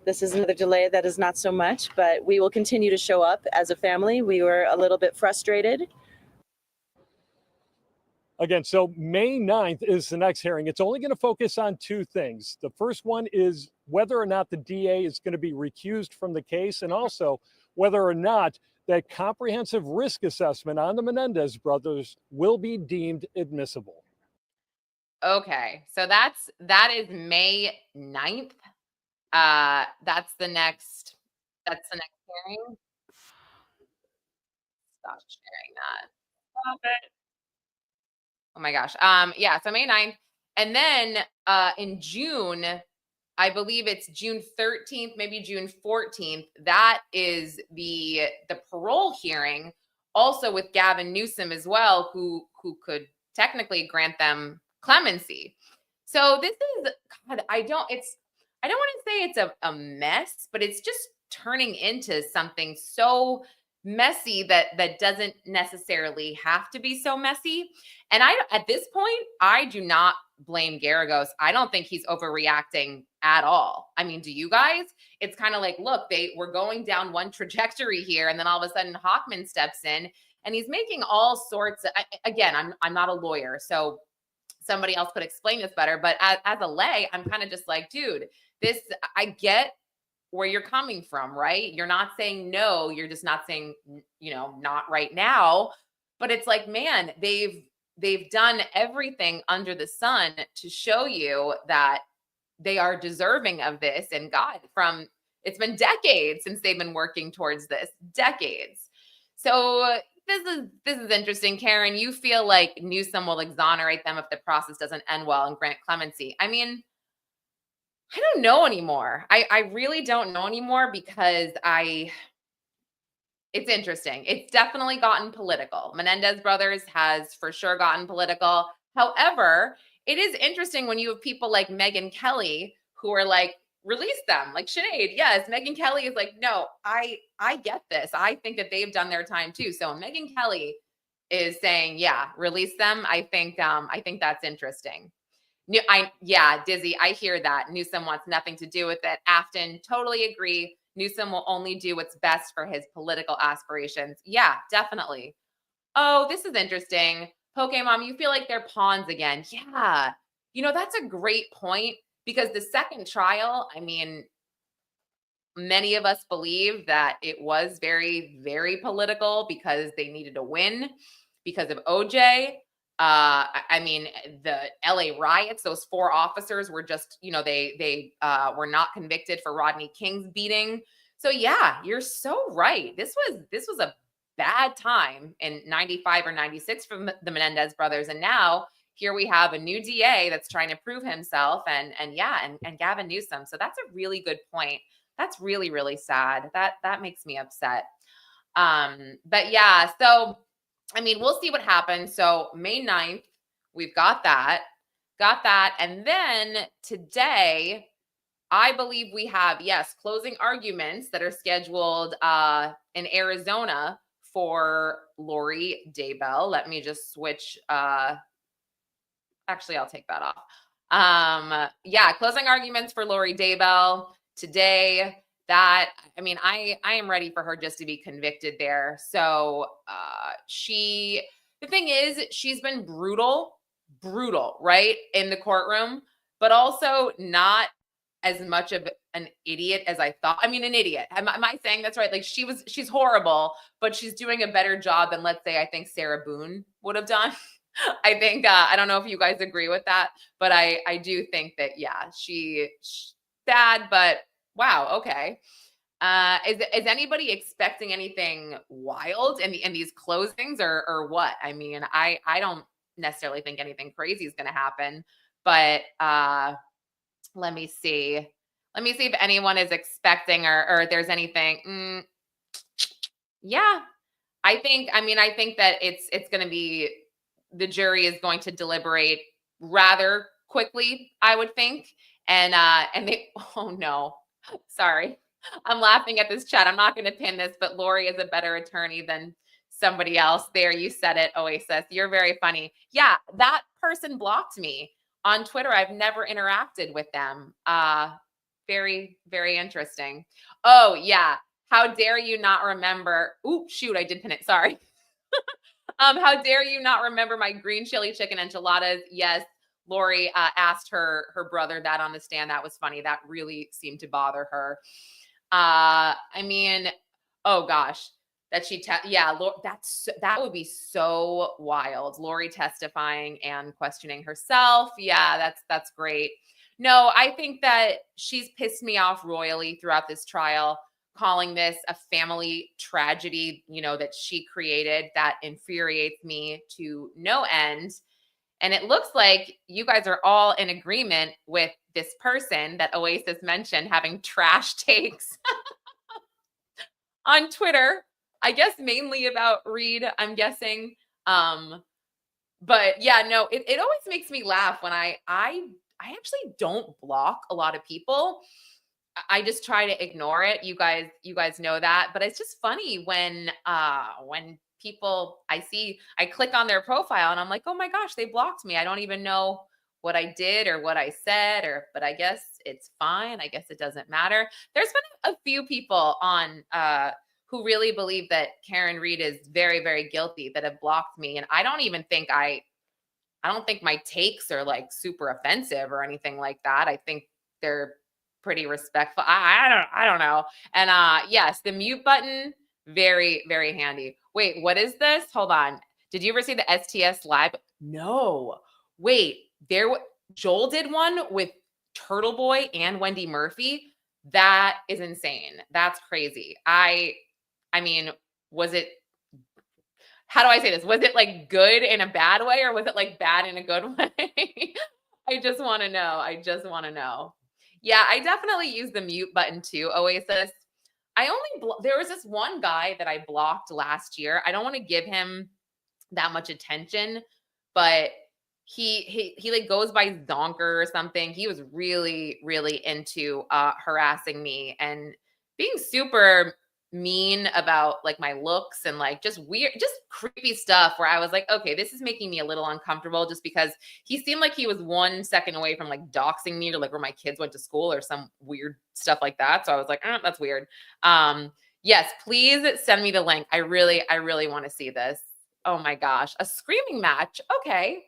This is another delay that is not so much, but we will continue to show up as a family. We were a little bit frustrated. Again, so May 9th is the next hearing. It's only going to focus on 2 things. The first one is whether or not the DA is going to be recused from the case, and also whether or not that comprehensive risk assessment on the Menendez brothers will be deemed admissible. Okay, so that is May 9th. That's the next hearing. Stop sharing that. Stop it. Oh my gosh. Yeah, so May 9th. And then in June, I believe it's June 13th, maybe June 14th. That is the parole hearing, also with Gavin Newsom as well, who could technically grant them clemency. So this is, God, I don't want to say it's a mess, but it's just turning into something so messy that doesn't necessarily have to be so messy. And at this point, I do not blame Garagos. I don't think he's overreacting at all. I mean, do you guys? It's kind of like, look, we're going down one trajectory here, and then all of a sudden Hochman steps in and he's making all sorts of, again, I'm not a lawyer, so somebody else could explain this better, but as a lay, I'm kind of just like, dude, I get where you're coming from, right? You're not saying no, you're just not saying, not right now. But it's like, man, they've done everything under the sun to show you that they are deserving of this. And God, it's been decades since they've been working towards this, decades. So this is interesting. Karen, you feel like Newsom will exonerate them if the process doesn't end well and grant clemency. I mean, I don't know anymore. I really don't know anymore because it's interesting. It's definitely gotten political. Menendez brothers has for sure gotten political. However, it is interesting when you have people like Megyn Kelly who are like, release them, like Sinead. Yes, Megyn Kelly is like, no, I get this. I think that they've done their time too. So Megyn Kelly is saying, yeah, release them. I think that's interesting. Dizzy, I hear that. Newsom wants nothing to do with it. Afton, totally agree. Newsom will only do what's best for his political aspirations. Yeah, definitely. Oh, this is interesting. Pokemon, you feel like they're pawns again. Yeah. That's a great point because the second trial, I mean, many of us believe that it was very, very political because they needed to win because of OJ. I mean, the LA riots, those 4 officers were just, they were not convicted for Rodney King's beating. So yeah, you're so right. This was a bad time in 95 or 96 for the Menendez brothers. And now here we have a new DA that's trying to prove himself and Gavin Newsom. So that's a really good point. That's really, really sad. That makes me upset. But yeah, so I mean, we'll see what happens. So May 9th, we've got that. And then today, I believe we have, yes, closing arguments that are scheduled in Arizona for Lori Daybell. Let me just switch. Actually, I'll take that off. Closing arguments for Lori Daybell today. I am ready for her just to be convicted there. So the thing is, she's been brutal brutal, right, in the courtroom, but also not as much of an idiot as I thought. I mean, an idiot. Am I saying that's right? Like she's horrible, but she's doing a better job than, let's say, I think Sarah Boone would have done. I think I don't know if you guys agree with that, but I do think that yeah, she's bad, but wow, okay. Is anybody expecting anything wild in these closings or what? I mean, I don't necessarily think anything crazy is going to happen, but let me see. Let me see if anyone is expecting or if there's anything. Yeah, I think that it's going to be, the jury is going to deliberate rather quickly, I would think. And they, oh no, sorry. I'm laughing at this chat. I'm not going to pin this, but Lori is a better attorney than somebody else. There, you said it, Oasis. You're very funny. Yeah, that person blocked me on Twitter. I've never interacted with them. Very, very interesting. Oh, yeah. How dare you not remember? Ooh, shoot, I did pin it. Sorry. How dare you not remember my green chili chicken enchiladas? Yes, Lori asked her brother that on the stand. That was funny. That really seemed to bother her. I mean, oh gosh, that yeah, that would be so wild. Lori testifying and questioning herself. Yeah, that's great. No, I think that she's pissed me off royally throughout this trial, calling this a family tragedy, that she created. That infuriates me to no end. And it looks like you guys are all in agreement with this person that Oasis mentioned having trash takes on Twitter, I guess mainly about Reed, I'm guessing. But yeah, no, it always makes me laugh when I actually don't block a lot of people. I just try to ignore it. You guys know that, but it's just funny when people I click on their profile and I'm like, oh my gosh, they blocked me. I don't even know what I did or what I said, but I guess it's fine. I guess it doesn't matter. There's been a few people on who really believe that Karen Reed is very, very guilty that have blocked me. And I don't even think I don't think my takes are like super offensive or anything like that. I think they're pretty respectful. I don't know. And yes, the mute button, very, very handy. Wait, what is this? Hold on. Did you ever see the STS live? No. Wait, Joel did one with Turtle Boy and Wendy Murphy. That is insane. That's crazy. I mean, was it, how do I say this? Was it like good in a bad way or was it like bad in a good way? I just want to know. Yeah, I definitely use the mute button too, Oasis. There was this one guy that I blocked last year. I don't want to give him that much attention, but he like goes by Zonker or something. He was really, really into harassing me and being super mean about like my looks and like just weird, just creepy stuff where I was like, okay, this is making me a little uncomfortable just because he seemed like he was 1 second away from like doxing me or like where my kids went to school or some weird stuff like that. So I was like, that's weird. Yes, please send me the link. I really want to see this. Oh my gosh, a screaming match. Okay,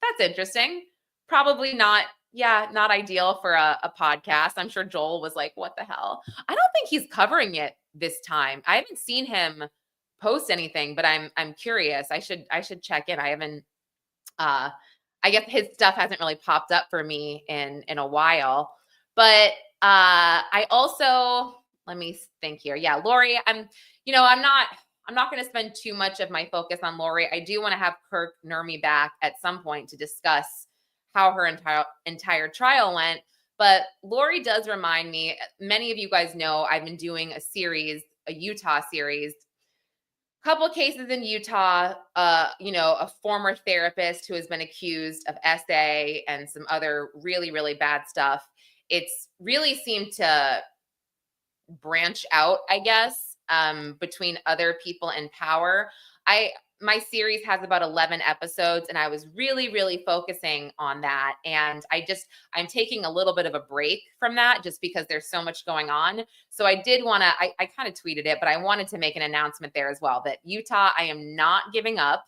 that's interesting. Probably not. Yeah, not ideal for a podcast. I'm sure Joel was like, what the hell? I don't think he's covering it this time. I haven't seen him post anything, but I'm curious. I should check in. I haven't I guess his stuff hasn't really popped up for me in a while. But I also, let me think here. Yeah, Lori, I'm not going to spend too much of my focus on Lori. I do want to have Kirk Nurmi back at some point to discuss how her entire trial went. But Lori does remind me, many of you guys know I've been doing a Utah series, couple cases in Utah, a former therapist who has been accused of SA and some other really, really bad stuff. It's really seemed to branch out, I guess, between other people in power. My series has about 11 episodes and I was really, really focusing on that. And I'm taking a little bit of a break from that just because there's so much going on. So I did want to, I kind of tweeted it, but I wanted to make an announcement there as well that Utah, I am not giving up.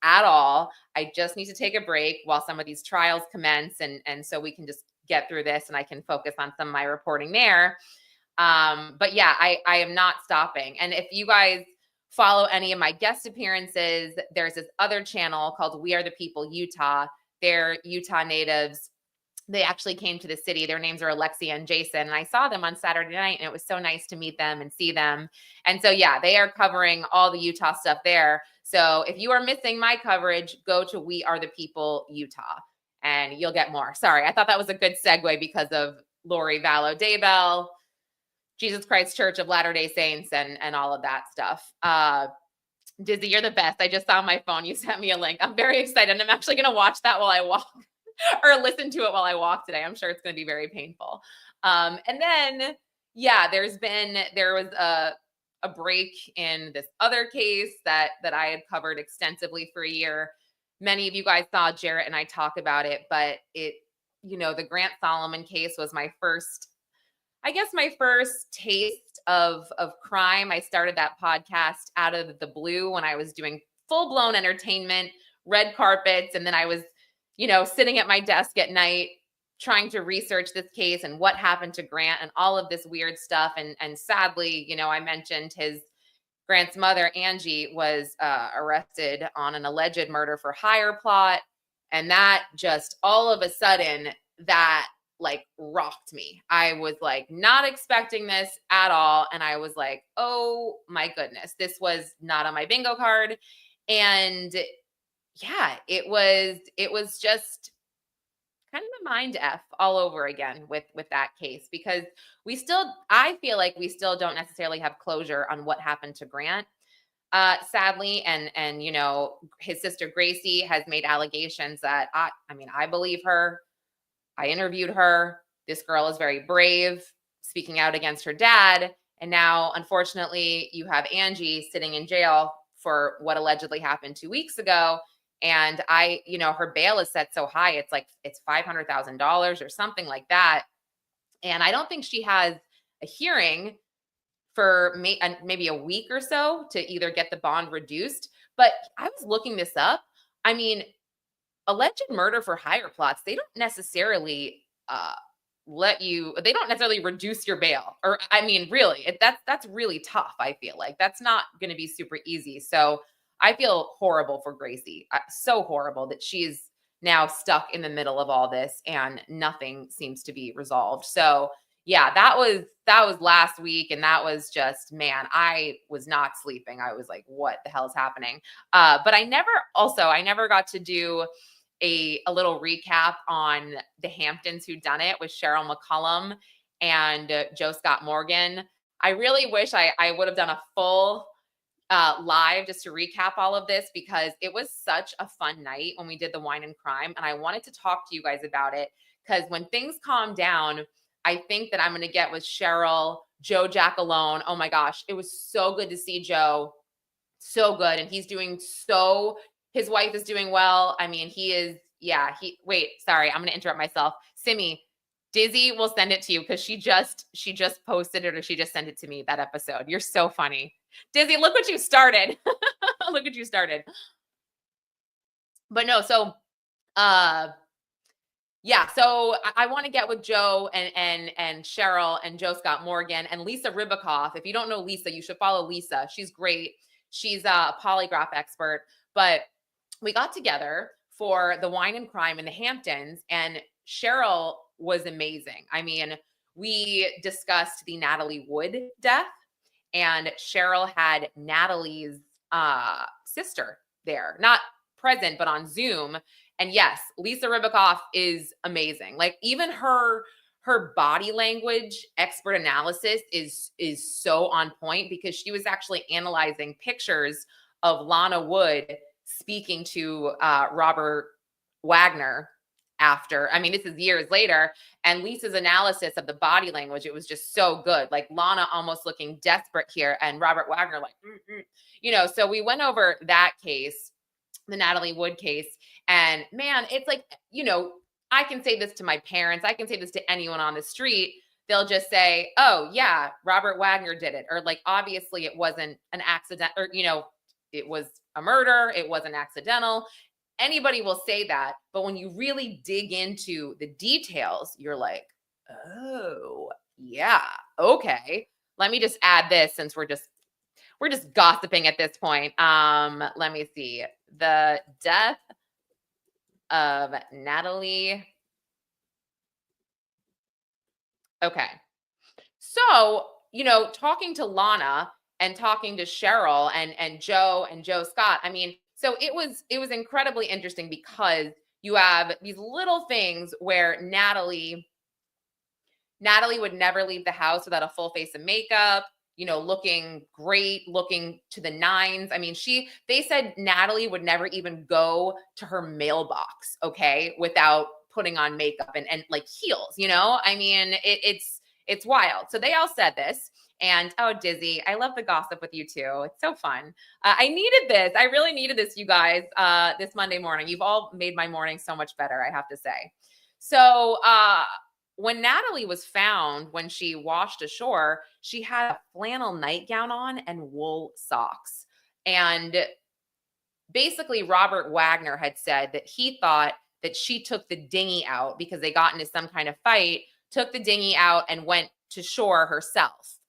at all. I just need to take a break while some of these trials commence. And so we can just get through this and I can focus on some of my reporting there. But yeah, I am not stopping. And if you guys follow any of my guest appearances, there's this other channel called We Are the People Utah. They're Utah natives. They actually came to the city. Their names are Alexia and Jason. And I saw them on Saturday night and it was so nice to meet them and see them. And so, yeah, they are covering all the Utah stuff there. So if you are missing my coverage, go to We Are the People Utah and you'll get more. Sorry, I thought that was a good segue because of Lori Vallow Daybell, Jesus Christ Church of Latter-day Saints, and all of that stuff. Dizzy, you're the best. I just saw on my phone. You sent me a link. I'm very excited. And I'm actually going to watch that while I walk or listen to it while I walk today. I'm sure it's going to be very painful. And then, yeah, there was a break in this other case that I had covered extensively for a year. Many of you guys saw Jarrett and I talk about it, but the Grant Solomon case was my first taste of crime. I started that podcast out of the blue when I was doing full-blown entertainment, red carpets, and then I was, sitting at my desk at night trying to research this case and what happened to Grant and all of this weird stuff. And sadly, I mentioned Grant's mother, Angie, was arrested on an alleged murder for hire plot. And that just all of a sudden, that rocked me. I was not expecting this at all. And I was like, oh my goodness, this was not on my bingo card. And yeah, it was just kind of a mind F all over again with that case, because I feel like we still don't necessarily have closure on what happened to Grant. Sadly, and his sister Gracie has made allegations that I believe her. I interviewed her. This girl is very brave, speaking out against her dad. And now, unfortunately, you have Angie sitting in jail for what allegedly happened 2 weeks ago. And her bail is set so high. It's $500,000 or something like that. And I don't think she has a hearing for maybe a week or so to either get the bond reduced. But I was looking this up. Alleged murder for hire plots, they don't necessarily they don't necessarily reduce your bail. Or really, that's really tough. I feel like that's not going to be super easy. So I feel horrible for Gracie. So horrible that she's now stuck in the middle of all this and nothing seems to be resolved. So yeah, that was last week. And that was just, man, I was not sleeping. I was like, what the hell is happening? But I never got to do a little recap on the Hamptons whodunit with Cheryl McCollum and Joe Scott Morgan. I really wish I would have done a full live just to recap all of this, because it was such a fun night when we did the wine and crime. And I wanted to talk to you guys about it, because when things calm down, I think that I'm going to get with Cheryl, Joe Jackalone. Oh my gosh, it was so good to see Joe. So good. And his wife is doing well. Wait, sorry, I'm going to interrupt myself. Simi, Dizzy will send it to you because she just posted it, or she just sent it to me, that episode. You're so funny. Dizzy, look what you started. Look what you started. But no, so so I want to get with Joe and Cheryl and Joe Scott Morgan and Lisa Ribicoff. If you don't know Lisa, you should follow Lisa. She's great. She's a polygraph expert. But we got together for the wine and crime in the Hamptons, and Cheryl was amazing. We discussed the Natalie Wood death, and Cheryl had Natalie's sister there, not present, but on Zoom. And yes, Lisa Ribicoff is amazing. Even her body language expert analysis is so on point, because she was actually analyzing pictures of Lana Wood speaking to Robert Wagner after. this is years later, and Lisa's analysis of the body language, it was just so good. Lana almost looking desperate here, and Robert Wagner so we went over that case, the Natalie Wood case, and man, it's I can say this to my parents, I can say this to anyone on the street. They'll just say, oh yeah, Robert Wagner did it. Or obviously it wasn't an accident, or, it was a murder. It wasn't accidental. Anybody will say that. But when you really dig into the details, you're like, oh, yeah, okay. Let me just add this since we're just gossiping at this point. Let me see. The death of Natalie. Okay. So, talking to Lana and talking to Cheryl and Joe Scott, I mean, so it was incredibly interesting because you have these little things where Natalie would never leave the house without a full face of makeup, looking great, looking to the nines. I mean, they said Natalie would never even go to her mailbox, okay, without putting on makeup and like heels, I mean, it's wild. So they all said this. And oh, Dizzy, I love the gossip with you too. It's so fun. I needed this. I really needed this, you guys, this Monday morning. You've all made my morning so much better, I have to say. So when Natalie was found, when she washed ashore, she had a flannel nightgown on and wool socks. And basically, Robert Wagner had said that he thought that she took the dinghy out because they got into some kind of fight, took the dinghy out and went to shore herself.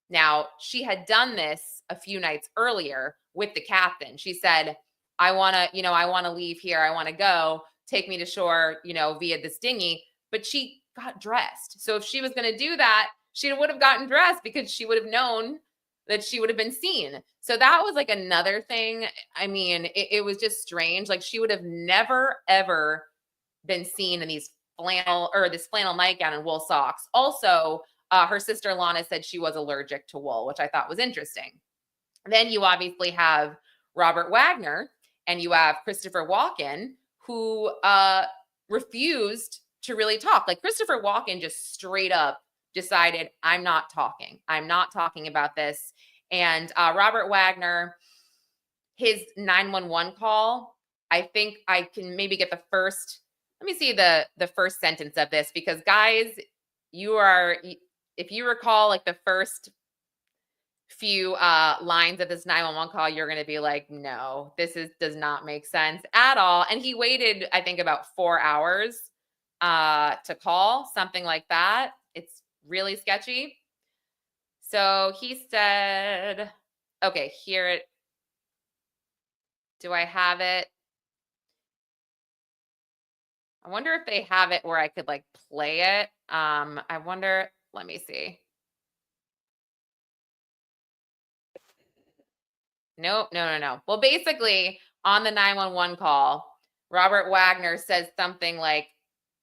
Now, she had done this a few nights earlier with the captain. She said, I want to leave here. I want to go. Take me to shore, via this dinghy. But she got dressed. So if she was going to do that, she would have gotten dressed because she would have known that she would have been seen. So that was like another thing. I mean, it was just strange. Like she would have never, ever been seen in this flannel nightgown and wool socks. Also, her sister Lana said she was allergic to wool, which I thought was interesting. Then you obviously have Robert Wagner and you have Christopher Walken, who refused to really talk. Like Christopher Walken just straight up decided, I'm not talking. I'm not talking about this. And Robert Wagner, his 911 call, I think I can maybe get the first, let me see the first sentence of this, because guys, if you recall like the first few lines of this 911 call, you're going to be like, no, does not make sense at all. And he waited, I think, about 4 hours to call, something like that. It's really sketchy. So he said, okay, do I have it? I wonder if they have it where I could like play it. I wonder, let me see. Nope, no. Well, basically on the 911 call, Robert Wagner says something like,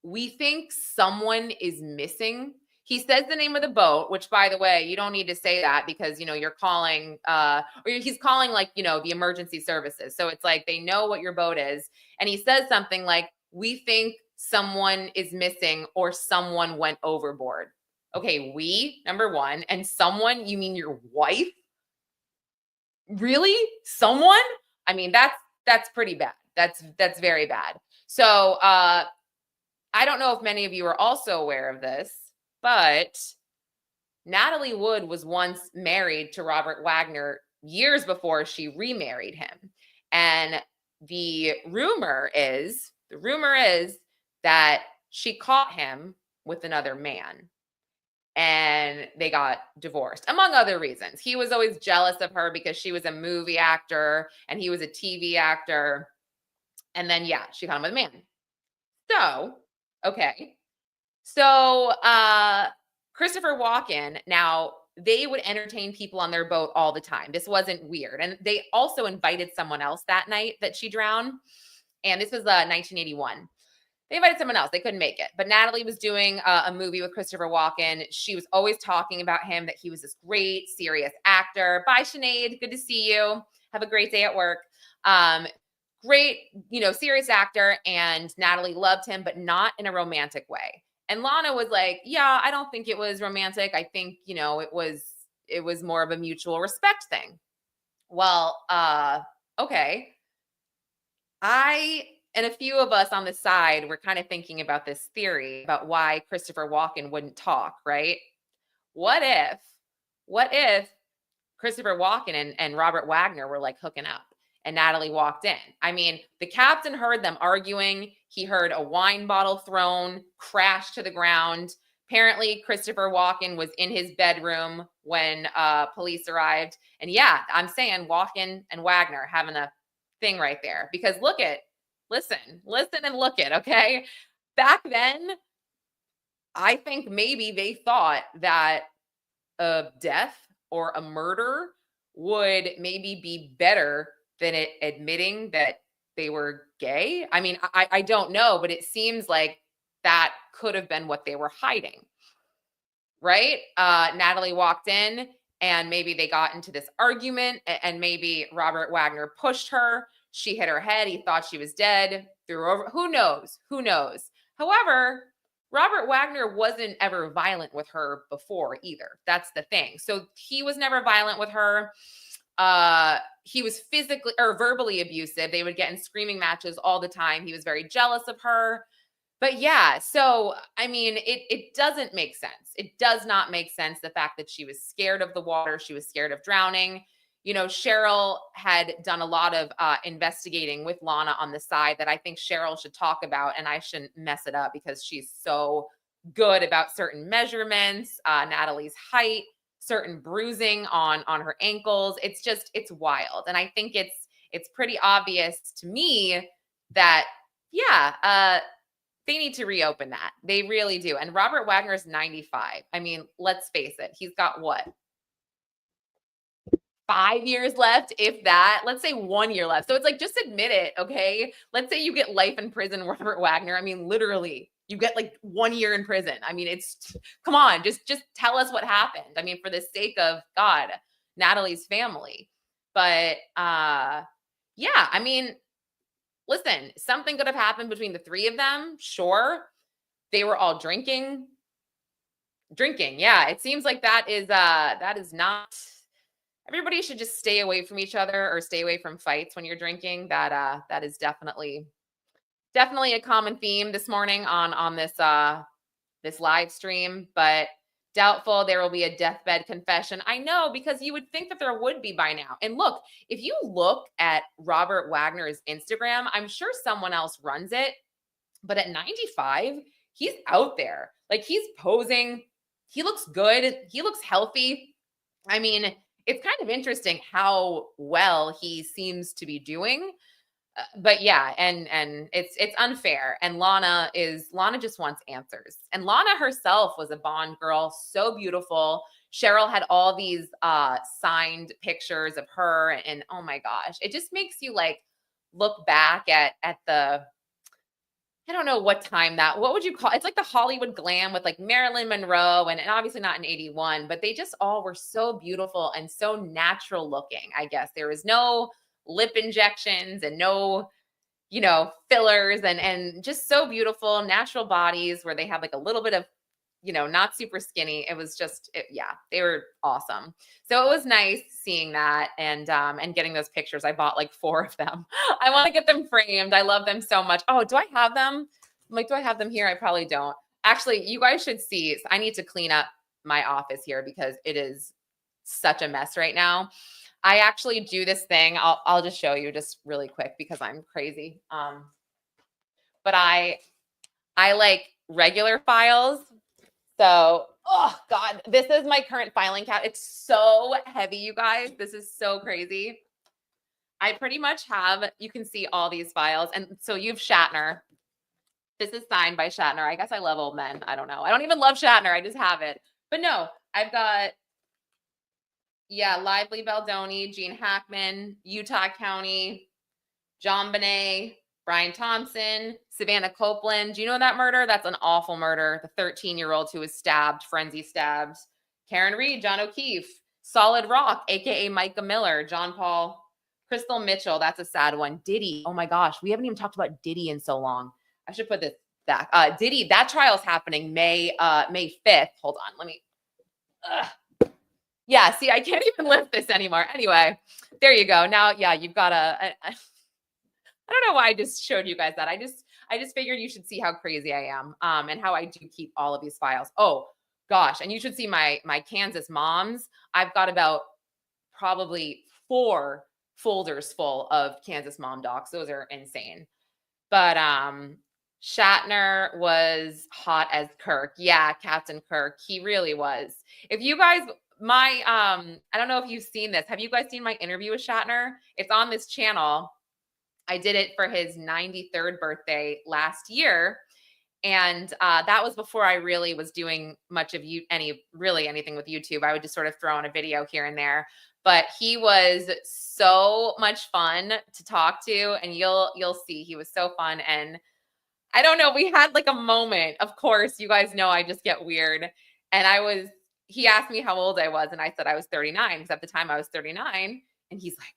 we think someone is missing. He says the name of the boat, which by the way, you don't need to say that because, you're calling, or he's calling like, the emergency services. So it's like, they know what your boat is. And he says something like, we think someone is missing or someone went overboard. Okay. Number one, and someone, you mean your wife? Really? Someone? I mean, that's pretty bad. That's very bad. So, I don't know if many of you are also aware of this, but Natalie Wood was once married to Robert Wagner years before she remarried him. And the rumor is that she caught him with another man and they got divorced, among other reasons. He was always jealous of her because she was a movie actor and he was a TV actor. And then, yeah, she caught him with a man. So, okay. So, Christopher Walken, now they would entertain people on their boat all the time. This wasn't weird. And they also invited someone else that night that she drowned. And this was 1981. They invited someone else. They couldn't make it. But Natalie was doing a movie with Christopher Walken. She was always talking about him, that he was this great, serious actor. Bye, Sinead. Good to see you. Have a great day at work. Great, serious actor. And Natalie loved him, but not in a romantic way. And Lana was like, yeah, I don't think it was romantic. I think, it was more of a mutual respect thing. Well, okay. And a few of us on the side were kind of thinking about this theory about why Christopher Walken wouldn't talk, right? What if Christopher Walken and Robert Wagner were like hooking up? and Natalie walked in. I mean, the captain heard them arguing. He heard a wine bottle thrown, crash to the ground. Apparently, Christopher Walken was in his bedroom when police arrived. And yeah, I'm saying Walken and Wagner having a thing right there. Because listen and look at, okay? Back then, I think maybe they thought that a death or a murder would maybe be better than it admitting that they were gay. I mean, I don't know, but it seems like that could have been what they were hiding, right? Natalie walked in and maybe they got into this argument and maybe Robert Wagner pushed her. She hit her head. He thought she was dead, threw her over. Who knows? Who knows? However, Robert Wagner wasn't ever violent with her before either. That's the thing. So he was never violent with her. He was physically or verbally abusive. They would get in screaming matches all the time. He was very jealous of her. But yeah, so I mean, it doesn't make sense. It does not make sense. The fact that she was scared of the water, she was scared of drowning. You know, Cheryl had done a lot of investigating with Lana on the side that I think Cheryl should talk about, and I shouldn't mess it up because she's so good about certain measurements, Natalie's height, certain bruising on her ankles. It's wild. And I think it's pretty obvious to me that, yeah, they need to reopen that. They really do. And Robert Wagner is 95. I mean, let's face it. He's got what? 5 years left, if that. Let's say 1 year left. So it's like, just admit it, okay? Let's say you get life in prison, Robert Wagner. I mean, literally, you get like 1 year in prison. I mean, come on, just tell us what happened. I mean, for the sake of God, Natalie's family. But yeah, I mean, listen, something could have happened between the three of them. Sure. They were all drinking. Yeah. It seems like that is not, everybody should just stay away from each other or stay away from fights when you're drinking. That is definitely a common theme this morning on this live stream, but doubtful there will be a deathbed confession. I know, because you would think that there would be by now. And look, if you look at Robert Wagner's Instagram, I'm sure someone else runs it, but at 95, he's out there. Like, he's posing. He looks good. He looks healthy. I mean, it's kind of interesting how well he seems to be doing. But yeah, and it's unfair. And Lana just wants answers. And Lana herself was a Bond girl, so beautiful. Cheryl had all these signed pictures of her, and oh my gosh, it just makes you like look back at the, I don't know what time what would you call it's like the Hollywood glam with like Marilyn Monroe and obviously not in 81, but they just all were so beautiful and so natural looking. I guess there was no lip injections and no, fillers and just so beautiful, natural bodies where they had like a little bit of, not super skinny. It was just, yeah, they were awesome. So it was nice seeing that and getting those pictures. I bought like 4 of them. I want to get them framed. I love them so much. Oh, do I have them? I'm like, do I have them here? I probably don't. Actually, you guys should see. I need to clean up my office here because it is such a mess right now. I actually do this thing. I'll just show you just really quick because I'm crazy. But I like regular files. So, oh God, this is my current filing cabinet. It's so heavy, you guys. This is so crazy. I pretty much have, you can see all these files. And so you've Shatner. This is signed by Shatner. I guess I love old men. I don't know. I don't even love Shatner. I just have it. But no, I've got, yeah, Lively Baldoni, Gene Hackman, Utah County, John Bonet, Brian Thompson, Savannah Copeland. Do you know that murder? That's an awful murder. The 13-year-old who was stabbed, frenzy stabbed. Karen Reed, John O'Keefe, Solid Rock, aka Micah Miller, John Paul, Crystal Mitchell. That's a sad one. Diddy. Oh my gosh, we haven't even talked about Diddy in so long. I should put this back. Diddy. That trial's happening May 5th. Hold on. Let me. Yeah. See, I can't even lift this anymore. Anyway, there you go. Now, yeah, you've got I don't know why I just showed you guys that. I just figured you should see how crazy I am and how I do keep all of these files. Oh gosh, and you should see my Kansas moms. I've got about probably 4 folders full of Kansas mom docs. Those are insane. But Shatner was hot as Kirk. Yeah, Captain Kirk. He really was. If you guys, I don't know if you've seen this. Have you guys seen my interview with Shatner? It's on this channel. I did it for his 93rd birthday last year. And that was before I really was doing much of anything with YouTube. I would just sort of throw in a video here and there. But he was so much fun to talk to, and you'll see he was so fun. And I don't know, we had like a moment. Of course, you guys know I just get weird. And he asked me how old I was, and I said I was 39, because at the time I was 39. And he's like,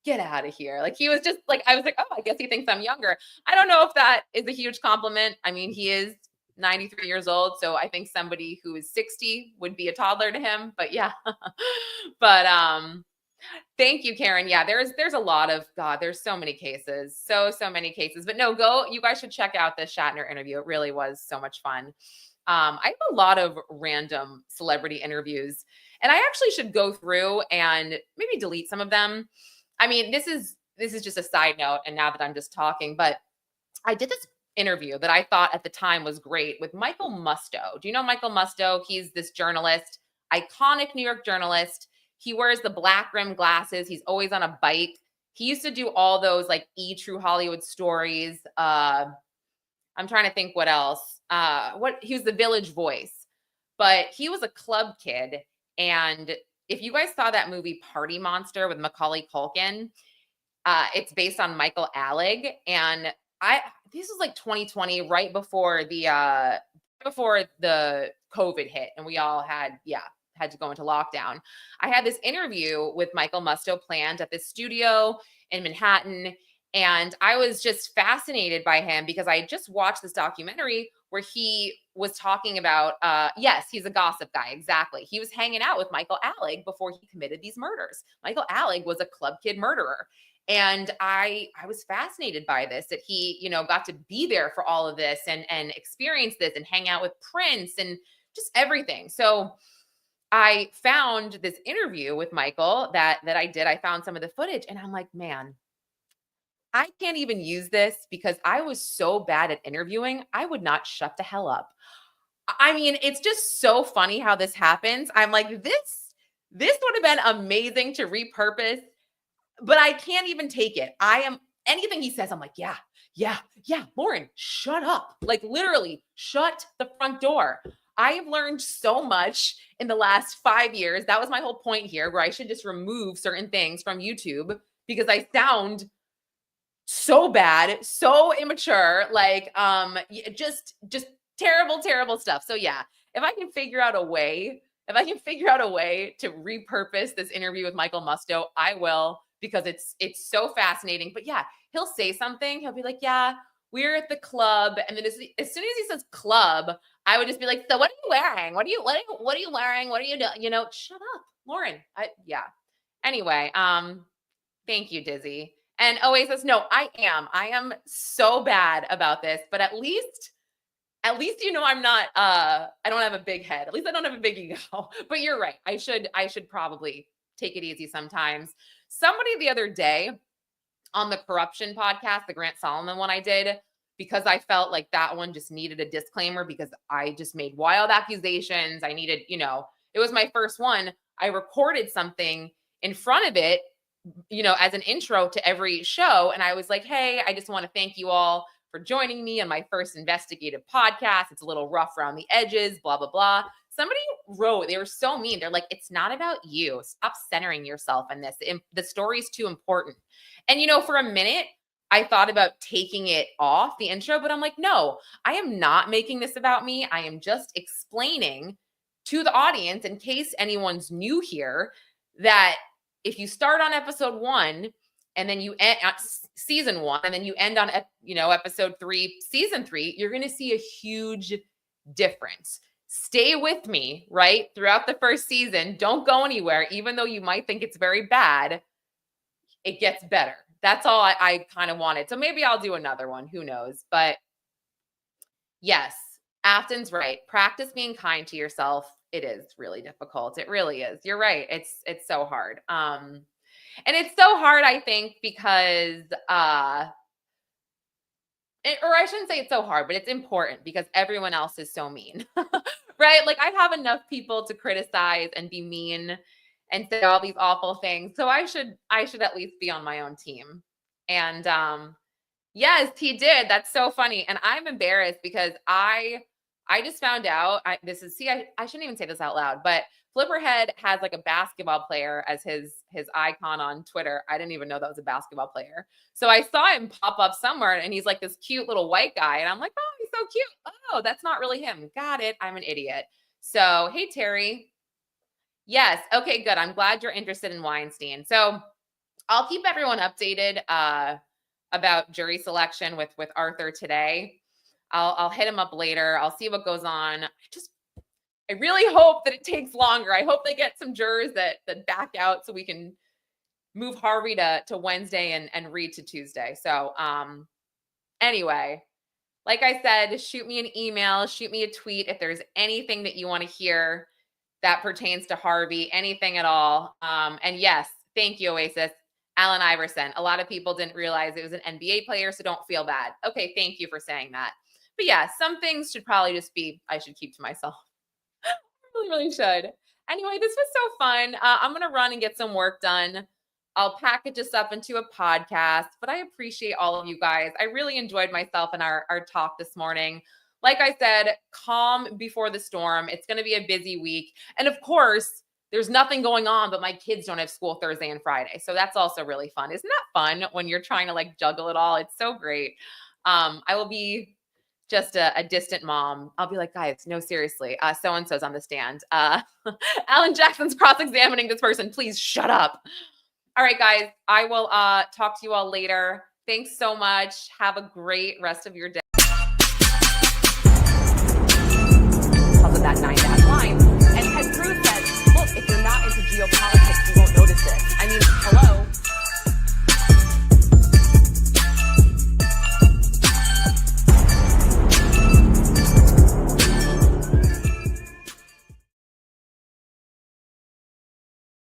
get out of here. Like, he was just like, I was like, oh, I guess he thinks I'm younger. I don't know if that is a huge compliment. I mean, he is 93 years old. So I think somebody who is 60 would be a toddler to him, but yeah. But, thank you, Karen. Yeah, there's a lot of, God, there's so many cases, so many cases, but no, you guys should check out this Shatner interview. It really was so much fun. I have a lot of random celebrity interviews, and I actually should go through and maybe delete some of them. I mean, this is just a side note, and now that I'm just talking, but I did this interview that I thought at the time was great with Michael Musto. Do you know Michael Musto? He's this journalist, iconic New York journalist. He wears the black rim glasses. He's always on a bike. He used to do all those like True Hollywood Stories. I'm trying to think what else. He was the Village Voice, but he was a club kid. And if you guys saw that movie Party Monster with Macaulay Culkin, it's based on Michael Alec. And this was like 2020, right before the COVID hit, and we all had to go into lockdown. I had this interview with Michael Musto planned at this studio in Manhattan. And I was just fascinated by him because I just watched this documentary where he was talking about, yes, he's a gossip guy. Exactly. He was hanging out with Michael Alec before he committed these murders. Michael Alec was a club kid murderer. And I was fascinated by this, that he, got to be there for all of this and experience this and hang out with Prince and just everything. So I found this interview with Michael that I did. I found some of the footage, and I'm like, man, I can't even use this because I was so bad at interviewing. I would not shut the hell up. I mean, it's just so funny how this happens. I'm like, this would have been amazing to repurpose, but I can't even take it. Anything he says, I'm like, yeah, Lauren, shut up. Like, literally shut the front door. I have learned so much in the last 5 years. That was my whole point here, where I should just remove certain things from YouTube because I sound so bad, so immature, like just terrible stuff. So yeah, if I can figure out a way to repurpose this interview with Michael Musto, I will, because it's so fascinating. But yeah, he'll say something, he'll be like, yeah, we're at the club, and then as soon as he says club, I would just be like, so what are you wearing? What are you wearing? What are you doing? Shut up, Lauren. Yeah. Anyway, thank you, Dizzy. And Oasis, no, I am so bad about this, but at least I'm not I don't have a big head. At least I don't have a big ego. But you're right. I should probably take it easy sometimes. Somebody the other day on the corruption podcast, the Grant Solomon one I did, because I felt like that one just needed a disclaimer because I just made wild accusations. I needed, it was my first one. I recorded something in front of it, as an intro to every show. And I was like, hey, I just want to thank you all for joining me on my first investigative podcast. It's a little rough around the edges, blah, blah, blah. Somebody wrote, they were so mean. They're like, it's not about you. Stop centering yourself in this. The story's too important. And, for a minute, I thought about taking it off the intro, but I'm like, no, I am not making this about me. I am just explaining to the audience, in case anyone's new here, that if you start on episode 1 and then you end season 1 and then you end on, episode 3, season 3, you're going to see a huge difference. Stay with me, right? Throughout the first season. Don't go anywhere. Even though you might think it's very bad, it gets better. That's all I kind of wanted. So maybe I'll do another one. Who knows? But yes, Afton's right. Practice being kind to yourself. It is really difficult. It really is. You're right. It's so hard. And it's so hard, I think, because, or I shouldn't say it's so hard, but it's important because everyone else is so mean, right? Like I have enough people to criticize and be mean and say all these awful things. So I should at least be on my own team. And, yes, he did. That's so funny. And I'm embarrassed because I just found out, I shouldn't even say this out loud, but Flipperhead has like a basketball player as his icon on Twitter. I didn't even know that was a basketball player. So I saw him pop up somewhere and he's like this cute little white guy. And I'm like, oh, he's so cute. Oh, that's not really him. Got it. I'm an idiot. So, hey, Terry. Yes. Okay, good. I'm glad you're interested in Weinstein. So I'll keep everyone updated about jury selection with Arthur today. I'll hit him up later. I'll see what goes on. I really hope that it takes longer. I hope they get some jurors that back out so we can move Harvey to Wednesday and Reed to Tuesday. So anyway, like I said, shoot me an email, shoot me a tweet if there's anything that you want to hear that pertains to Harvey, anything at all. And yes, thank you, Oasis. Allen Iverson. A lot of people didn't realize it was an NBA player, so don't feel bad. Okay, thank you for saying that. But yeah, some things should probably just be, I should keep to myself. I really should. Anyway, this was so fun. I'm going to run and get some work done. I'll package this up into a podcast, but I appreciate all of you guys. I really enjoyed myself in our talk this morning. Like I said, calm before the storm. It's going to be a busy week. And of course, there's nothing going on, but my kids don't have school Thursday and Friday. So that's also really fun. Isn't that fun when you're trying to like juggle it all? It's so great. I will be just a distant mom. I'll be like, guys, no, seriously. So-and-so's on the stand. Alan Jackson's cross-examining this person. Please shut up. All right, guys, I will talk to you all later. Thanks so much. Have a great rest of your day. How's that 9